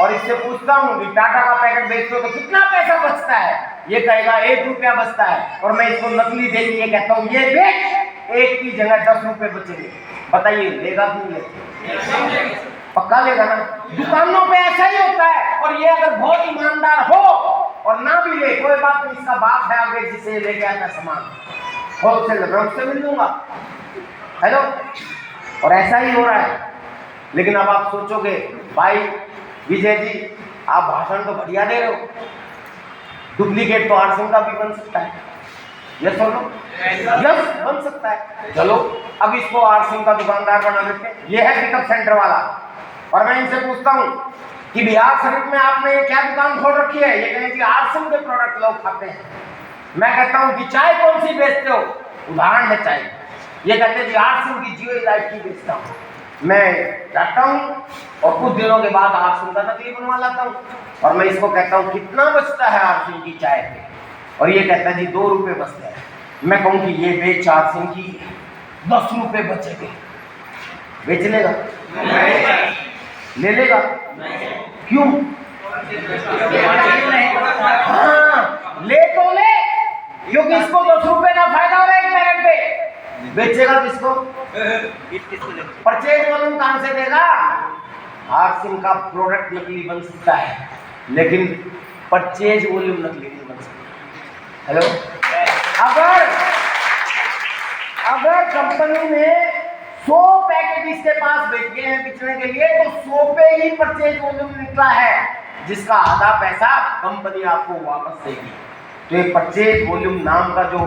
और इससे पूछता हूं कि टाटा का पैकेट बेचते हो तो कितना पैसा बचता है? ये कहेगा 1 रुपया बचता है। और मैं इसको नकली दे के कहता हूं ये बेच, एक की जगह 10 रुपए बचेंगे। बताइए लेगा कि नहीं लेगा? पक्का लेगा ना। दुकानों पे ऐसा ही होता है। और ये अगर बहुत ईमानदार हो और ना भी ले कोई बात नहीं, इसका बाप है आगे जिसे लेके आता सामान, होलसेल उससे मिल लूंगा। हेलो, और ऐसा ही हो रहा है। लेकिन अब आप सोचोगे भाई विजय जी आप भाषण तो बढ़िया दे रहे हो, डुप्लीकेट तो आरसीएम का भी बन सकता है। यस और नो? यस, बन सकता है। चलो अब इसको आरसीएम का दुकानदार बना देते हैं। ये है पिकअप सेंटर वाला और मैं इनसे पूछता हूँ कि बिहार शरीफ में आपने क्या दुकान खोल रखी है? ये कहें कि आरसीएम के प्रोडक्ट लोग खाते हैं। मैं कहता हूँ कि चाय कौन सी बेचते हो? उदाहरण है चाय। ये कहते हैं जी आरसीएम की जियो लाइफ की बेचता हूँ। मैं जाता हूँ और कुछ दिनों के बाद आरसीएम का नकली बनवा लाता हूँ और मैं इसको कहता हूँ कितना बचता है आरसीएम की चाय पे? और ये कहता है जी 2 रुपए बचते हैं। मैं कहूँ कि ये बेच आरसीएम की 10 रुपए बचेंगे, बेच लेगा? ले लेगा? क्यों? हाँ, ले तो ले, क्योंकि इसको 10 रुपए का फायदा हो रहा है एक पैकेट पे। बेचेगा किसको? परचेज वॉल्यूम कहां से देगा? आरसीएम का प्रोडक्ट नकली बन सकता है लेकिन परचेज वॉल्यूम नकली नहीं बन सकता। हेलो, अगर कंपनी ने 100 पैकेट इसके पास बेच गए हैं बेचने के लिए तो 100 पे ही परचेज वॉल्यूम निकला है, जिसका आधा पैसा कंपनी आपको वापस देगी। तो ये परचेज वॉल्यूम नाम का जो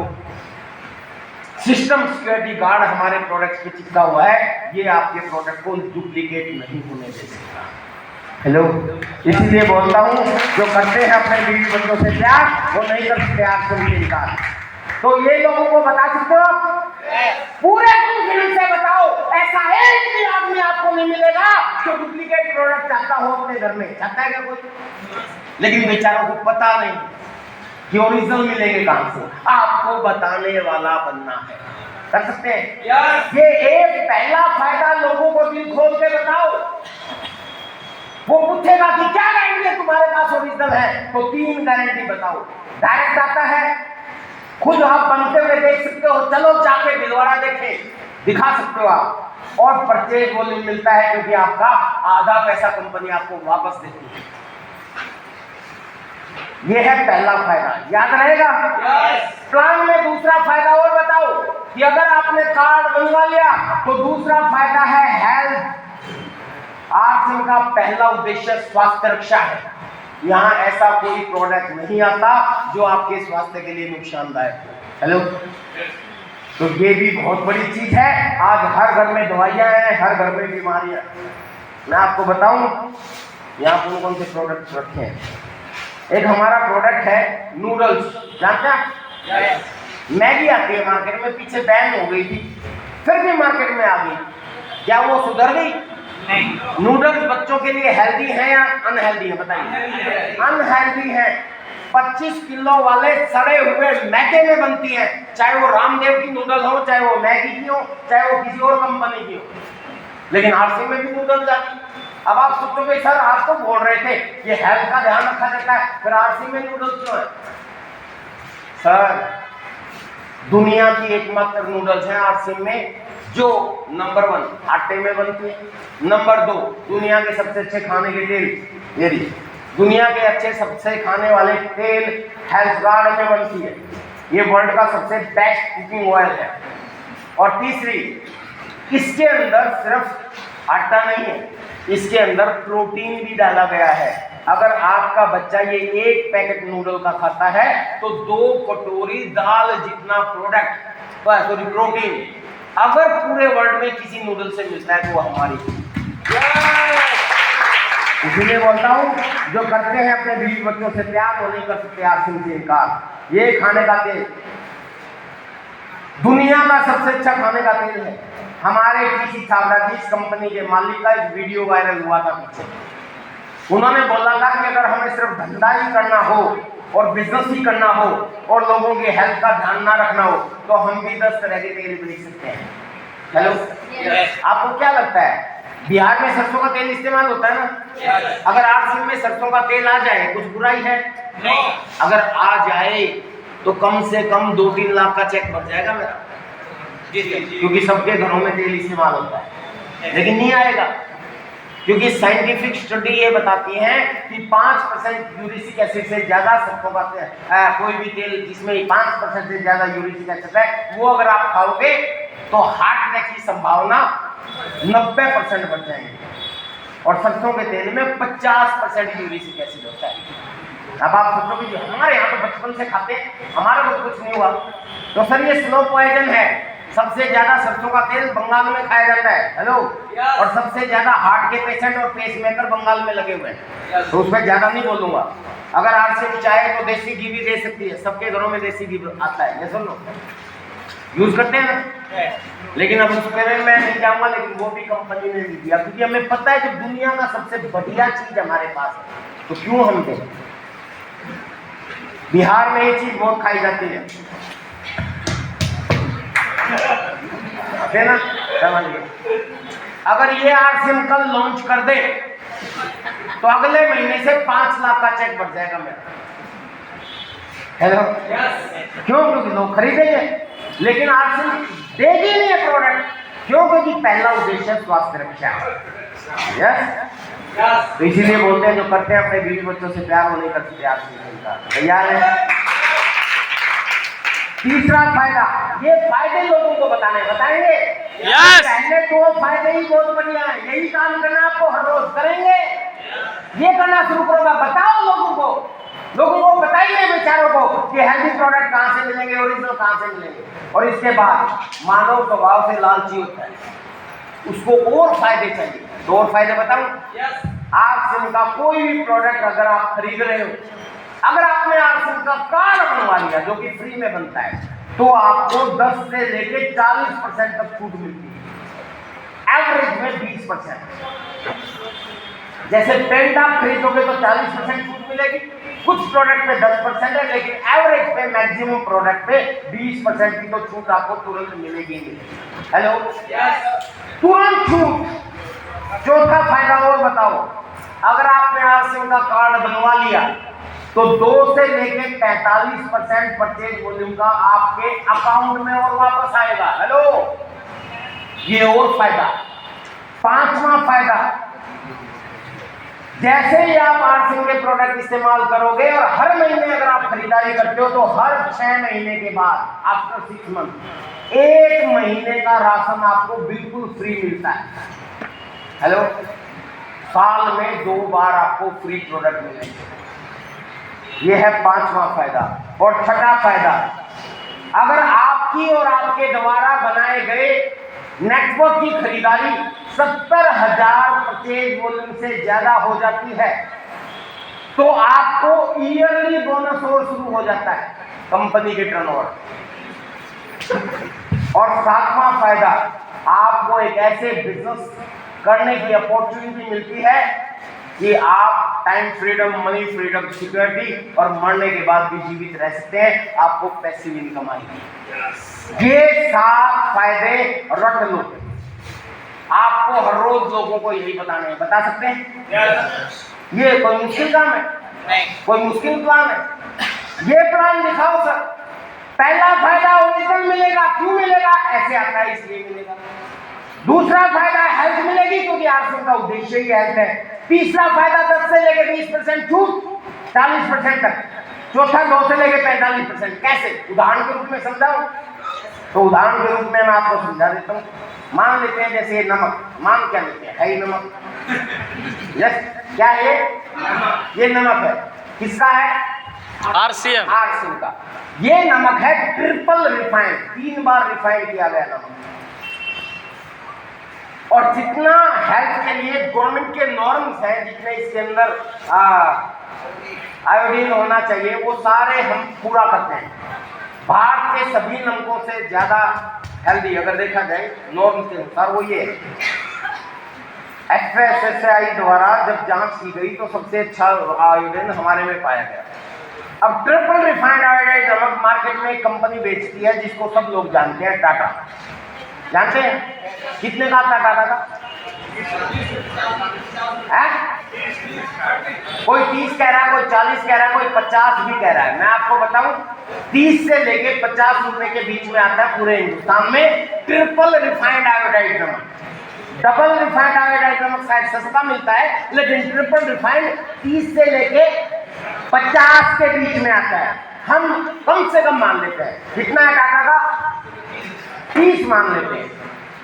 सिस्टम सिक्योरिटी गार्ड हमारे प्रोडक्ट्स पे चिपका हुआ है, ये आपके प्रोडक्ट को डुप्लीकेट नहीं होने दे सकता। हेलो, इसलिए बोलता हूँ जो करते हैं अपने बीवी बच्चों से प्यार वो नहीं कर सकते आपसे भी इनकार। तो ये लोगों को बता सकते हो आप पूरे कॉन्फिडेंस से बताओ, ऐसा एक भी आदमी आपको नहीं मिलेगा जो डुप्लीकेट प्रोडक्ट चाहता हो अपने घर में। चाहता है क्या कोई? लेकिन बेचारों को पता नहीं कि ओरिजिनल मिलेंगे कहां से। आपको बताने वाला बनना है। कर सकते हैं? ये एक पहला फायदा लोगों को दिल खोल के बताओ। वो पूछेगा कि क्या गारंटी तुम्हारे पास ओरिजिनल है, तो 3 गारंटी बताओ। डायरेक्ट आता है, खुद आप बनते हुए देख सकते हो, चलो जाके भिलवाड़ा देखें, दिखा सकते हो आप। और परचेज वॉल्यूम मिलता है क्योंकि आपका आधा पैसा कंपनी आपको वापस देती है। ये है पहला फायदा, याद रहेगा। प्लान में दूसरा फायदा और बताओ कि अगर आपने कार्ड बनवा लिया तो दूसरा फायदा है हेल्थ। आरसीएम का पहला उद्देश्य स्वास्थ्य रक्षा है। यहाँ ऐसा कोई प्रोडक्ट नहीं आता जो आपके स्वास्थ्य के लिए नुकसानदायक हो। हेलो, तो ये भी बहुत बड़ी चीज है। आज हर घर में दवाइयाँ हैं, हर घर में बीमारियां। मैं आपको बताऊं यहाँ कौन कौन से प्रोडक्ट रखे हैं। एक हमारा प्रोडक्ट है नूडल्स, जानते हैं? मैगी आती है मार्केट में, पीछे बैन हो गई थी, फिर भी मार्केट में आ गई। क्या वो सुधर गई? नहीं। नूडल्स बच्चों के लिए हेल्दी है या अनहेल्दी है? बताइए। अनहेल्दी है। 25 किलो वाले सड़े हुए मैदे में बनती है, चाहे वो रामदेव की नूडल हो, चाहे वो मैगी की हो, चाहे वो किसी और कंपनी की हो, लेकिन आरसीएम में भी नूडल्स आती है। अब आप सोचोगे सर आप तो बोल रहे थे ये हेल्थ का ध्यान रखा जाता है, फिर आरसीएम में नूडल्स क्यों है? सर दुनिया की एकमात्र नूडल्स है आरसीएम में जो नंबर 1 आटे में बनती है, नंबर 2 दुनिया के सबसे अच्छे खाने के तेल, ये दुनिया के अच्छे सबसे खाने वाले तेल हेल्थ गार्ड में बनती है, ये वर्ल्ड का सबसे बेस्ट कुकिंग ऑयल है। और तीसरी, इसके अंदर सिर्फ आटा नहीं है, इसके अंदर प्रोटीन भी डाला गया है। अगर आपका बच्चा ये एक पैकेट नूडल का खाता है तो 2 कटोरी दाल जितना प्रोटीन अगर पूरे वर्ल्ड में किसी नूडल से मिलता है तो वो हमारी। इसीलिए बोलता हूँ जो करते हैं अपने बीवी बच्चों से प्यार वो नहीं कर सकते आरसीएम से इनकार। ये खाने का तेल दुनिया का सबसे अच्छा खाने का तेल है। हमारे किसी छावराजीज कंपनी के मालिक का एक वीडियो वायरल हुआ था पीछे, उन्होंने बोला था कि अगर हमें सिर्फ धंधा ही करना हो और बिजनेस ही करना हो और लोगों के हेल्थ का ध्यान ना रखना हो तो हम भी 10 तरह के तेल बेच सकते हैं। हेलो, आपको क्या लगता है बिहार में सरसों का तेल इस्तेमाल होता है ना? अगर आरसीएम में सरसों का तेल आ जाए कुछ बुराई है? नहीं। अगर आ जाए तो कम से कम 2-3 लाख का चेक बच जाएगा मेरा, क्योंकि सबके घरों में तेल इस्तेमाल होता है। लेकिन नहीं आएगा क्योंकि साइंटिफिक स्टडी ये बताती है कि 5% यूरिक एसिड से ज्यादा सरसों का कोई भी तेल जिसमें 5% से ज्यादा यूरिक एसिड है वो अगर आप खाओगे तो हार्ट अटैक की संभावना 90% बढ़ जाएगी। और सरसों के तेल में 50% यूरिक एसिड होता है। अब आप सोचोगे हमारे यहाँ तो बचपन से खाते हैं, हमारा तो कुछ नहीं हुआ। तो सर ये स्लो पॉइजन है। सबसे ज्यादा सरसों का तेल बंगाल में खाया जाता है। हेलो, और सबसे ज्यादा हार्ट के पेशेंट और पेसमेकर बंगाल में लगे हुए हैं। तो उसमें ज्यादा नहीं बोलूंगा। अगर आरसीएम चाहे तो देसी घी भी दे सकती है, सबके घरों में देसी घी आता है, ये सुन लो, यूज करते हैं ना। लेकिन अब उस पर मैं नहीं जाऊंगा, लेकिन वो भी कंपनी ने दिया क्योंकि हमें पता है कि दुनिया का सबसे बढ़िया चीज हमारे पास है, तो क्यों हम दें। बिहार में ये चीज बहुत खाई जाती है ना, समझिए। अगर ये आरसीएम कल लॉन्च कर दे तो अगले महीने से 5 लाख का चेक बढ़ जाएगा मेरा। हेलो, क्यों? क्योंकि लोग खरीदेंगे। लेकिन आरसीएम देगी नहीं है प्रोडक्ट, क्यों? क्योंकि पहला उद्देश्य स्वास्थ्य रक्षा है। तो इसीलिए बोलते हैं जो करते हैं अपने बीवी बच्चों से प्यार वो नहीं कर सकते आरसीएम का। तैयार है? तीसरा फायदा, ये फायदे लोगों को बताएंगे। पहले 2 फायदे ही बहुत बढ़िया है, यही काम करना आपको हर रोज करेंगे, ये करना शुरू करोगा। बताओ लोगों को बताइए बेचारों को कि हेल्दी प्रोडक्ट कहाँ से मिलेंगे, ओरिजिनल कहाँ से मिलेंगे। और इसके बाद मानव स्वभाव से लालची होता है, उसको और फायदे चाहिए। तो और फायदे बताऊं? आरसीएम का कोई भी प्रोडक्ट अगर आप खरीद रहे हो, अगर आपने आरसीएम का कार्ड बनवा लिया जो कि फ्री में बनता है, तो आपको 10 से लेके 40% तक छूट मिलती है, एवरेज में 20%। जैसे पेंट आप खरीदोगे तो 40% छूट मिलेगी, कुछ प्रोडक्ट पे 10% है, लेकिन एवरेज पे मैक्सिमम प्रोडक्ट पे 20% की तो छूट आपको तुरंत मिलेगी। हेलो, तुरंत छूट। चौथा फायदा और बताओ, अगर आपने आरसीएम का कार्ड बनवा लिया तो 2 से लेके 45% परचेज वॉल्यूम का आपके अकाउंट में और वापस आएगा। हेलो, ये और फायदा। पांचवा फायदा, जैसे ही आप आरसिंह के प्रोडक्ट इस्तेमाल करोगे और हर महीने अगर आप खरीदारी करते हो तो हर 6 महीने के बाद आफ्टर 6 मंथ 1 महीने का राशन आपको बिल्कुल फ्री मिलता है। हेलो, साल में 2 बार आपको फ्री प्रोडक्ट मिलेंगे। यह है पांचवा फायदा। और छठा फायदा, अगर आपकी और आपके द्वारा बनाए गए नेटवर्क की खरीदारी 70,000 परचेज वॉल्यूम से ज्यादा हो जाती है तो आपको ईयरली बोनस और शुरू हो जाता है कंपनी के टर्नओवर। और सातवां फायदा, आपको एक ऐसे बिजनेस करने की अपॉर्चुनिटी मिलती है कि आप time freedom, money freedom, security और मरने के बाद भी जीवित रह सकते हैं। आपको पैसिव इनकम आएगी। ये 7 फायदे रट लो। आपको हर रोज लोगों को यही बताने हैं। बता सकते हैं? ये कोई मुश्किल काम है? कोई मुश्किल प्लान है? ये प्लान दिखाओ सर। पहला फायदा ओरिजिनल मिलेगा। क्यों मिलेगा? ऐसे आता है इसलिए मिलेगा। दूसरा फायदा हेल्थ मिलेगी क्योंकि आरसिंह का उद्देश्य ही हेल्थ है। तीसरा फायदा 10 से लेके 20% छूट 40% तक। चौथा 2 से लेके 45%। कैसे? उदाहरण के रूप में समझाओ। तो उदाहरण के रूप में मैं आपको समझा देता हूँ। मान लेते हैं जैसे नमक, मान क्या लेते हैं? है ही नमक। यस, क्या है ये नमक है। किसका है? आरसीएम। आरसिंह का। ये नमक है ट्रिपल रिफाइंड, 3 बार रिफाइंड किया गया नमक। और जितना हेल्थ के लिए गवर्नमेंट के नॉर्म्स हैं, जितने इसके अंदर आयोडीन होना चाहिए, वो सारे हम पूरा करते हैं। भारत के सभी नमकों से ज्यादा हेल्दी अगर देखा जाए नॉर्म के अनुसार वो ये FSSAI द्वारा जब जांच की गई तो सबसे अच्छा आयोडीन हमारे में पाया गया। अब ट्रिपल रिफाइंड आयोडाइड नमक मार्केट में एक कंपनी बेचती है जिसको सब लोग जानते हैं, टाटा। जानते हैं कितने का आता है टाटा का? कोई 30 कह रहा है, कोई 40 कह रहा है, कोई 50 भी कह रहा है। मैं आपको बताऊं 30 से लेके 50 रुपए के बीच में आता है पूरे हिंदुस्तान में ट्रिपल रिफाइंड आयोडाइड नमक। डबल रिफाइंड आयोडाइड नमक शायद सस्ता मिलता है, लेकिन ट्रिपल रिफाइंड 30 से लेके 50 के बीच में आता है। हम कम से कम मान लेते हैं कितना है टाटा का? 30 मान लेते हैं।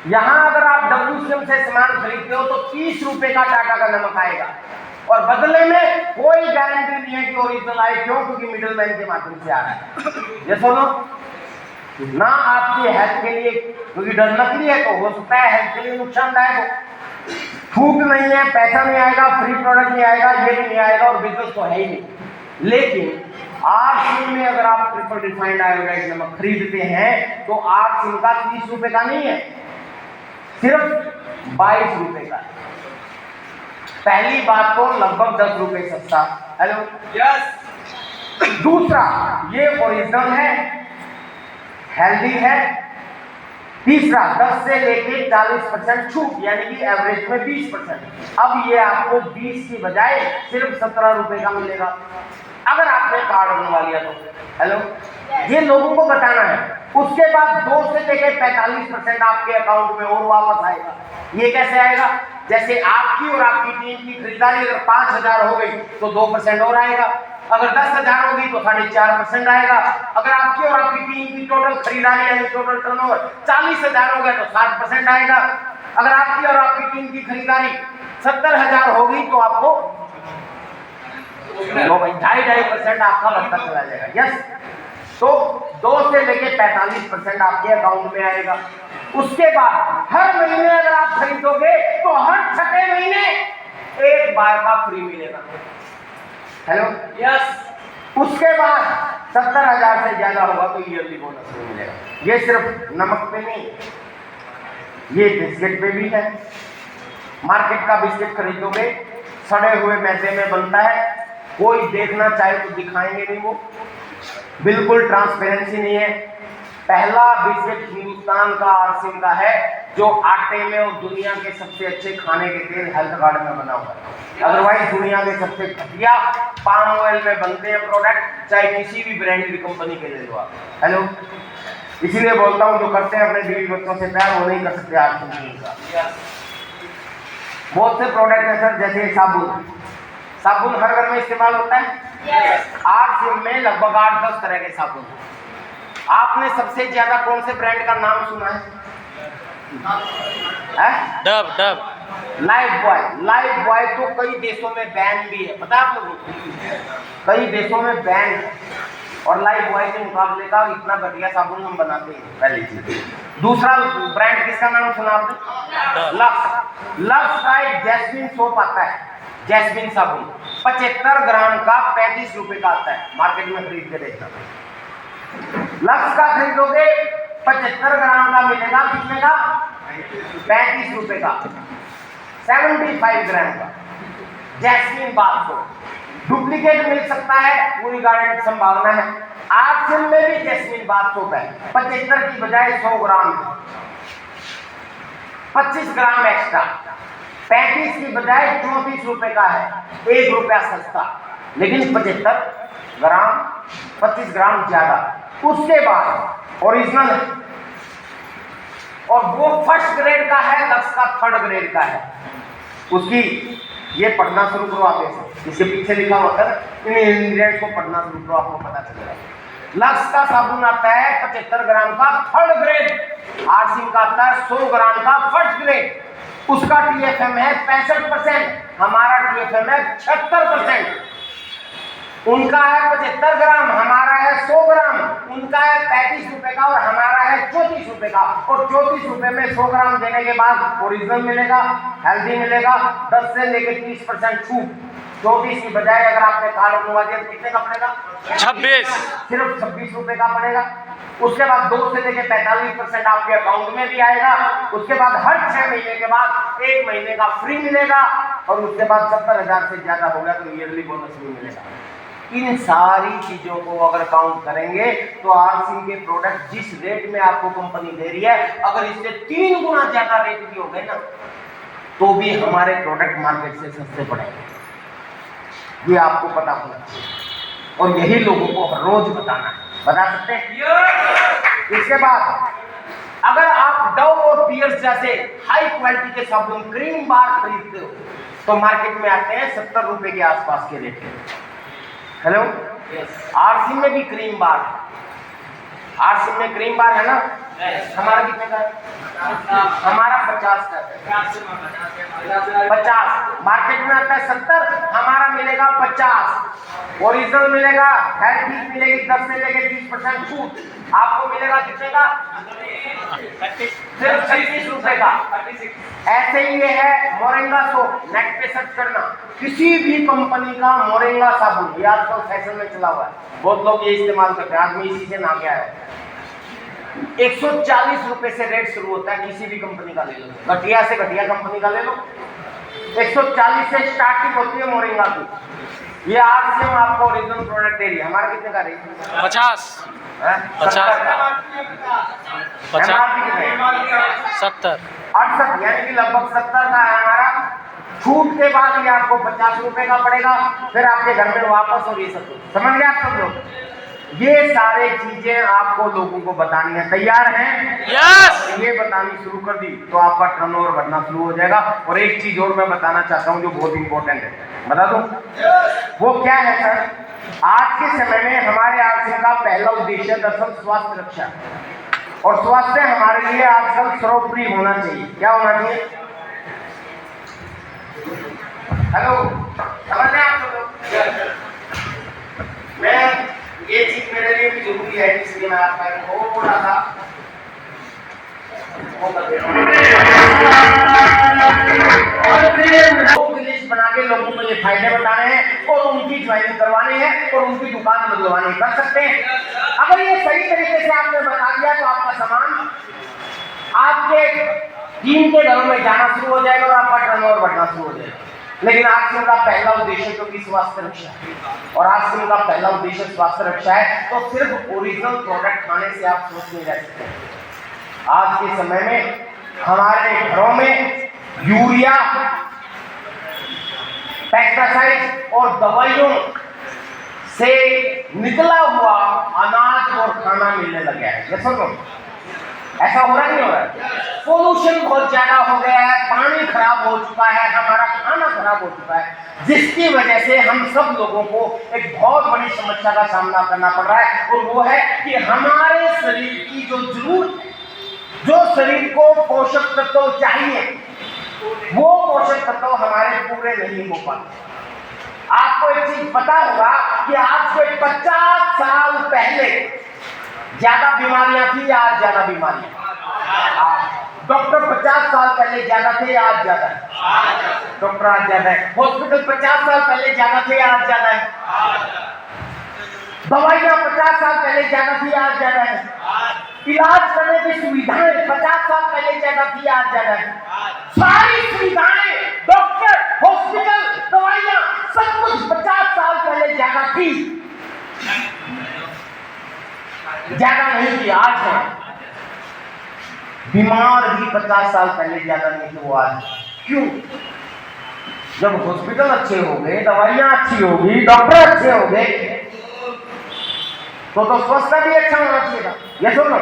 यहां अगर आप WCM से सामान खरीदते हो तो 30 रुपए का टाटा का नमक आएगा और बदले में कोई गारंटी नहीं है कि ओरिजिनल आए। क्यों? क्योंकि मिडिल मैन के माध्यम से आ रहा है। ये सुनो ना, आपकी हेल्थ के लिए, क्योंकि डर नकली है तो हो सकता है हेल्थ के लिए नुकसानदायक हो। छूट नहीं है, पैसा नहीं आएगा, फ्री प्रोडक्ट नहीं आएगा, ये भी नहीं आएगा और बिजनेस तो है ही नहीं। लेकिन आरसिंह में अगर आप ट्रिपल रिफाइंड आयोडाइड नमक खरीदते हैं तो आरसिंह का 30 रुपए का नहीं है, सिर्फ 22 रुपए का। पहली बात तो लगभग 10 रुपए सस्ता। Hello, yes. दूसरा, ये ओरिजिनल है, हेल्दी है। तीसरा, 10 से लेके 40% छूट, यानी कि एवरेज में 20%। अब ये आपको 20 की बजाय सिर्फ 17 रुपए का मिलेगा अगर आपने कार्ड बनवा लिया तो। हेलो, ये लोगों को बताना है। उसके बाद 2 से लेके 45% आपके अकाउंट में और वापस आएगा। ये कैसे आएगा? जैसे आपकी और आपकी टीम की खरीदारी अगर 5,000 हो गई तो 2% और आएगा। अगर 10,000 होगी तो 4.5% आएगा। अगर आपकी और आपकी टीम की टोटल खरीदारी यानी टोटल टर्नओवर 40,000 हो गया तो 7% आएगा। अगर आपकी और आपकी टीम की खरीदारी 70,000 होगी तो आपको 2.5% आपका बढ़ता चला जाएगा। यस, तो 2 से लेके 45% आपके अकाउंट में आएगा। उसके बाद हर महीने अगर आप खरीदोगे तो हर 6 महीने एक बार का फ्री मिलेगा। Hello, yes. उसके बाद 70,000 से ज्यादा होगा तो ईयरली बोनस फ्री मिलेगा। ये सिर्फ नमक पे नहीं, ये बिस्किट पे भी है। मार्केट का बिस्किट खरीदोगे, सड़े हुए मैदे में बनता है, कोई देखना चाहे तो दिखाएंगे नहीं, वो बिल्कुल ट्रांसपेरेंसी नहीं है। पहला बिस्किट हिंदुस्तान का आरसिंह का है जो आटे में और दुनिया के सबसे अच्छे खाने के तेल हेल्थ कार्ड में बना हुआ है। अदरवाइज दुनिया के सबसे घटिया पाम ऑयल में बनते हैं प्रोडक्ट, चाहे किसी भी ब्रांडेड कंपनी के ले लो आप। हेलो, इसीलिए बोलता हूँ जो करते हैं अपने बीवी बच्चों से प्यार वो नहीं कर सकते आज का। बहुत से प्रोडक्ट है सर, जैसे साबुन हर घर में इस्तेमाल होता है। आज में लगभग 8-10 तरह के साबुन। आपने सबसे ज्यादा कौन से ब्रांड का नाम सुना है? डब लाइफ बॉय तो कई देशों में बैन भी है, पता है आप लोगों को? कई देशों में बैन है। और लाइफ बॉय के मुकाबले का इतना घटिया साबुन हम बनाते हैं, पहली चीज। दूसरा ब्रांड किसका नाम सुना आपने? लक्स का एक जैस्मिन सोप आता है, जैस्मिन साबुन 75 ग्राम का 35 रुपए का आता है, मार्केट में खरीद के देखना। लक्स का खरीदोगे 75 ग्राम का मिलेगा, कितने का? 35 रुपए का। 75 ग्राम का जैस्मिन बाथ सोप। डुप्लीकेट मिल सकता है, पूरी गारंटी संभावना है। आर्सिन में भी जैस्मिन बाथ सोप है, 75 की बजाय 100 ग्राम, 25 ग्राम एक्स्ट्रा। 35 की बजाय 34 रुपए का है, 1 रुपया सस्ता, लेकिन 75 ग्राम 25 ग्राम ज्यादा। उसके बाद ओरिजिनल है, और वो फर्स्ट ग्रेड का है, लक्स का 3rd ग्रेड का है। उसकी ये पढ़ना शुरू करो आप, ऐसे इसके पीछे लिखा होता है, इन इंग्रेडिएंट्स को पढ़ना शुरू करो, आपको पता चलेगा। लक्स का साबुन आता है 75 ग्राम का 3rd ग्रेड, आर्सिन का आता है 100 ग्राम का 1st ग्रेड। उसका TFM है 65%, हमारा TFM है 76%। उनका है 75 ग्राम, हमारा है 100 ग्राम। उनका है 35 रुपए का और हमारा है 34 रुपए का। और 34 रुपए में 100 ग्राम देने के बाद ओरिजिनल मिलेगा, हेल्दी मिलेगा, 10 से लेकर 30% छूट। 34 की बजाय अगर आपने कार्ड बनवा दिया तो कितने का पड़ेगा? 26, सिर्फ 26 रुपए का पड़ेगा। उसके बाद 2 से लेकर 45% आपके अकाउंट में भी आएगा। उसके बाद हर 6 महीने के बाद 1 महीने का फ्री मिलेगा, और उसके बाद 70,000 से ज्यादा हो गया तो ईयरली बोनस भी मिलेगा। इन सारी चीजों को अगर काउंट करेंगे तो आरसिन के प्रोडक्ट जिस रेट में आपको कंपनी दे रही है, अगर इससे 3 गुना ज्यादा रेट भी हो गए ना, तो भी हमारे प्रोडक्ट मार्केट से सस्ते पड़ेंगे। ये आपको पता होना चाहिए, और यही लोगों को हर रोज बताना है। बता सकते हैं? इसके बाद अगर आप डव और पियर्स जैसे हाई क्वालिटी के साबुन क्रीम बार खरीदते हो तो मार्केट में आते हैं 70 रुपए के आसपास के रेट के। हेलो, आरसिन में भी क्रीम बार है, आरसिन में क्रीम बार है ना? हमारा कितने का है? हमारा 50 का है। 50 मार्केट में आता है 70, हमारा मिलेगा 50। ओरिजिनल मिलेगा, हेल्थ मिलेगी, 10 से लेकर 30% छूट। आपको मिलेगा कितने का? सिर्फ 36 रुपए का। ऐसे ही ये है मोरिंगा सोप, नेट पे सर्च करना, किसी भी कंपनी का मोरिंगा साबुन, ये आजकल फैशन में चला हुआ है, बहुत लोग ये इस्तेमाल करते हैं, आज में इसी से नाम क्या है। 140 रुपए से रेट शुरू होता है, किसी भी कंपनी का ले लो, घटिया से घटिया कंपनी का ले लो, 140 से स्टार्टिंग होती है मोरिंगा की। ये आरसीएम आपको ओरिजिनल प्रोडक्ट दे रही है। हमारा कितने का रेट? 50, 70, 68, यानी कि लगभग 70 का है हमारा। छूट के बाद ये आपको 50 रुपए का पड़ेगा, फिर आपके घर में वापस, और ये सब समझ गए आप सब लोग? ये सारे चीजें आपको लोगों को बतानी है। तैयार हैं? यस। ये बतानी शुरू कर दी तो आपका टर्नओवर बढ़ना शुरू हो जाएगा। और एक चीज और मैं बताना चाहता हूँ जो बहुत इंपॉर्टेंट है, बता दूं? वो क्या है सर? आज के समय में हमारे आरसीएम का पहला उद्देश्य दरअसल स्वास्थ्य रक्षा, और स्वास्थ्य हमारे लिए आजकल सर्वोपरि होना चाहिए। क्या होना चाहिए? हेलो, समझ रहे हैं आप लोग? मैं ये चीज मेरे लिए भी जरूरी है, इसलिए मैं आपका थोड़ा सा लिस्ट बना के लोगों को ये फायदे बताने हैं और उनकी ज्वाइनिंग करवानी है और उनकी दुकान बदलवानी कर सकते हैं। अगर ये सही तरीके से आपने बता दिया तो आपका सामान आपके टीम के घरों में जाना शुरू हो जाएगा और आपका टर्नओवर बढ़ना शुरू हो जाएगा। लेकिन आरसीएम का पहला उद्देश्य क्योंकि स्वास्थ्य रक्षा है, और आरसीएम का पहला उद्देश्य स्वास्थ्य रक्षा है, तो सिर्फ ओरिजिनल प्रोडक्ट खाने से आप स्वस्थ नहीं रह सकते। आज के समय में हमारे घरों में यूरिया, पेस्टिसाइड और दवाइयों से निकला हुआ अनाज और खाना मिलने लग गया है। ये सुनो, ऐसा हो रहा नहीं हो रहा है? पोल्यूशन बहुत ज्यादा हो गया है, पानी खराब हो चुका है, हमारा खाना खराब हो चुका है, जिसकी वजह से हम सब लोगों को एक बहुत बड़ी समस्या का सामना करना पड़ रहा है। और वो है कि हमारे शरीर की जो जरूरत है, जो शरीर को पोषक तत्व चाहिए, वो पोषक तत्व हमारे पूरे नहीं हो पाते। आपको एक चीज पता होगा कि आज से 50 साल पहले ज्यादा बीमारियां थी या आज ज्यादा बीमारियां? डॉक्टर 50 साल पहले ज्यादा थे या आज ज्यादा है? डॉक्टर आज ज्यादा है। हॉस्पिटल 50 साल पहले ज्यादा थे या आज ज्यादा है? दवाइयां 50 साल पहले ज्यादा थी आज ज्यादा है? इलाज करने की सुविधाएं 50 साल पहले ज्यादा थी आज ज्यादा है? सारी सुविधाएं, डॉक्टर, हॉस्पिटल, दवाइयां, सब कुछ 50 साल पहले ज्यादा थी, ज्यादा नहीं थी, आज है। बीमार भी 50 साल पहले ज्यादा नहीं थे, वो आज। क्यों? जब हॉस्पिटल अच्छे हो गए, दवाइयां अच्छी होगी, डॉक्टर अच्छे हो गए, तो स्वास्थ्य भी अच्छा होना चाहिए था। ये सुनो,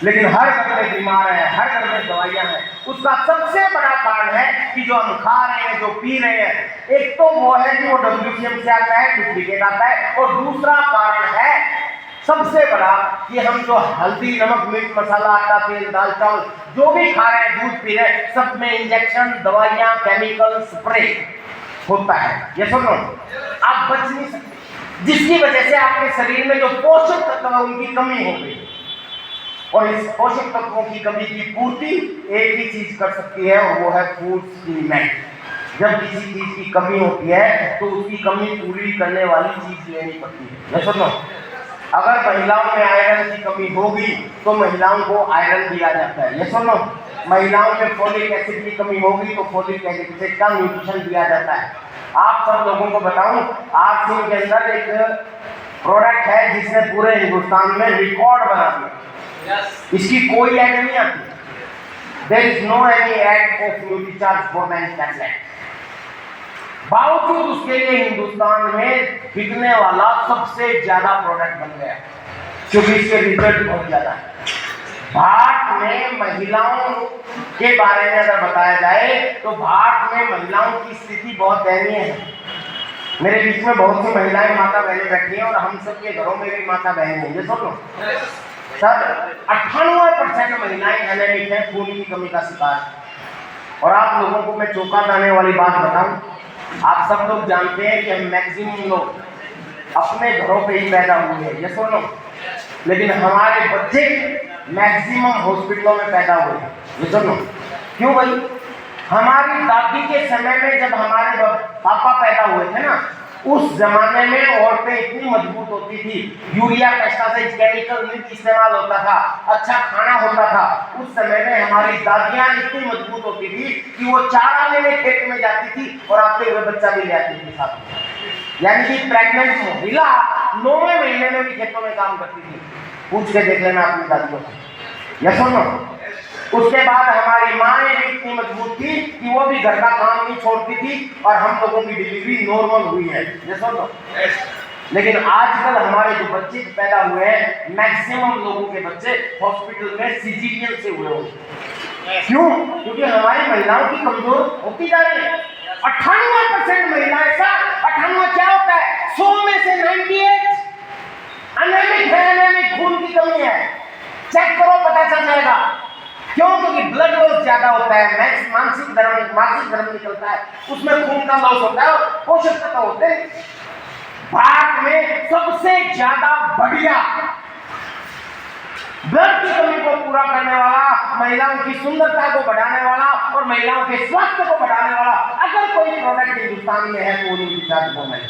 लेकिन हर घर में बीमार है, हर घर में दवाइयां हैं। उसका सबसे बड़ा कारण है कि जो हम खा रहे हैं, जो पी रहे हैं, एक तो वो है कि वो WCM से आता है, डुप्लीकेट आता है, और दूसरा कारण है सबसे बड़ा कि हम जो हल्दी, नमक, मिर्च, मसाला, आटा, तेल, दाल, चावल जो भी खा रहे हैं, दूध पी रहे हैं, सब में इंजेक्शन, दवाइयां, केमिकल, स्प्रे होता है। ये सुनो, आप बच नहीं सकते, जिसकी वजह से आपके शरीर में जो पोषक तत्व है उनकी कमी हो गई। और इस पोषक तत्वों की कमी की पूर्ति एक ही चीज कर सकती है, और वो है फूड सप्लीमेंट। जब किसी चीज की कमी होती है तो उसकी कमी पूरी करने वाली चीज लेनी पड़ती है। ये सुनो, अगर महिलाओं में आयरन की कमी होगी तो महिलाओं को आयरन दिया जाता है। ये सुनो, महिलाओं में फोलिक एसिड की कमी होगी तो फोलिक एसिड का न्यूट्रिशन दिया जाता है। आप सब लोगों को बताऊं, आज के अंदर एक प्रोडक्ट है जिसने पूरे हिंदुस्तान में रिकॉर्ड बना दिया। इसकी कोई ऐड नहीं आती। There is no any ad of Nutricharge for men tablet. बावजूद उसके लिए हिंदुस्तान में बिकने वाला सबसे ज्यादा प्रोडक्ट बन गया, क्योंकि इसके रिजल्ट बहुत ज्यादा है। भारत में महिलाओं के बारे में अगर बताया जाए तो भारत में महिलाओं की स्थिति बहुत दयनीय है। मेरे बीच में बहुत सी महिलाएं, माता बहनें बैठी हैं, और हम सबके घरों में भी माता बहनें हैं। ये सुनो सर, 98% महिलाएं एनीमिक हैं, खून की कमी का शिकार। और आप लोगों को मैं चौंका देने वाली बात बताऊं, आप सब लोग जानते हैं कि हम मैक्सिमम लोग अपने घरों पे ही पैदा हुए हैं। ये सुनो, लेकिन हमारे बच्चे मैक्सिमम हॉस्पिटलों में पैदा हुए हैं। ये सुनो, क्यों भाई? हमारी दादी के समय में जब हमारे पापा पैदा हुए थे ना, उस जमाने में औरतें इतनी मजबूत होती थी, यूरिया, पेस्टिसाइड, केमिकल नहीं इस्तेमाल होता था, अच्छा खाना होता था। उस समय में हमारी दादियां इतनी मजबूत होती थी कि वो चारा लेने खेत में जाती थी और आते हुए बच्चा भी ले आती थी साथ में। यानी कि प्रेग्नेंट महिला 9वें महीने में भी खेतों में काम करती थी। पूछ के देख लेना अपनी दादियों से। या सुनो, उसके बाद हमारी माँ भी इतनी मजबूत थी कि वो भी घर का काम नहीं छोड़ती थी, और हम लोगों की डिलीवरी नॉर्मल हुई है। ये सुनो, लेकिन आजकल हमारे जो बच्चे पैदा हुए हैं, मैक्सिमम लोगों के बच्चे हॉस्पिटल में सीजीपीएल से हुए होंगे। क्यों? क्योंकि हमारी महिलाओं की कमजोर होती जा रही है। 98% महिलाएं, सर 98 क्या होता है? 100 में से 98 एनीमिक है, एनीमिक, खून की कमी है। चेक करो, पता चल जाएगा। क्यों? क्योंकि ब्लड लॉस ज्यादा होता है, मासिक धर्म निकलता है, उसमें खून का लॉस होता है, और पोषक तत्व होते हैं। भारत में सबसे ज्यादा बढ़िया ब्लड की कमी को पूरा करने वाला, महिलाओं की सुंदरता को बढ़ाने वाला और महिलाओं के स्वास्थ्य को बढ़ाने वाला अगर कोई प्रोडक्ट हिंदुस्तान में है तो वो न्यूट्रीचार्ज है।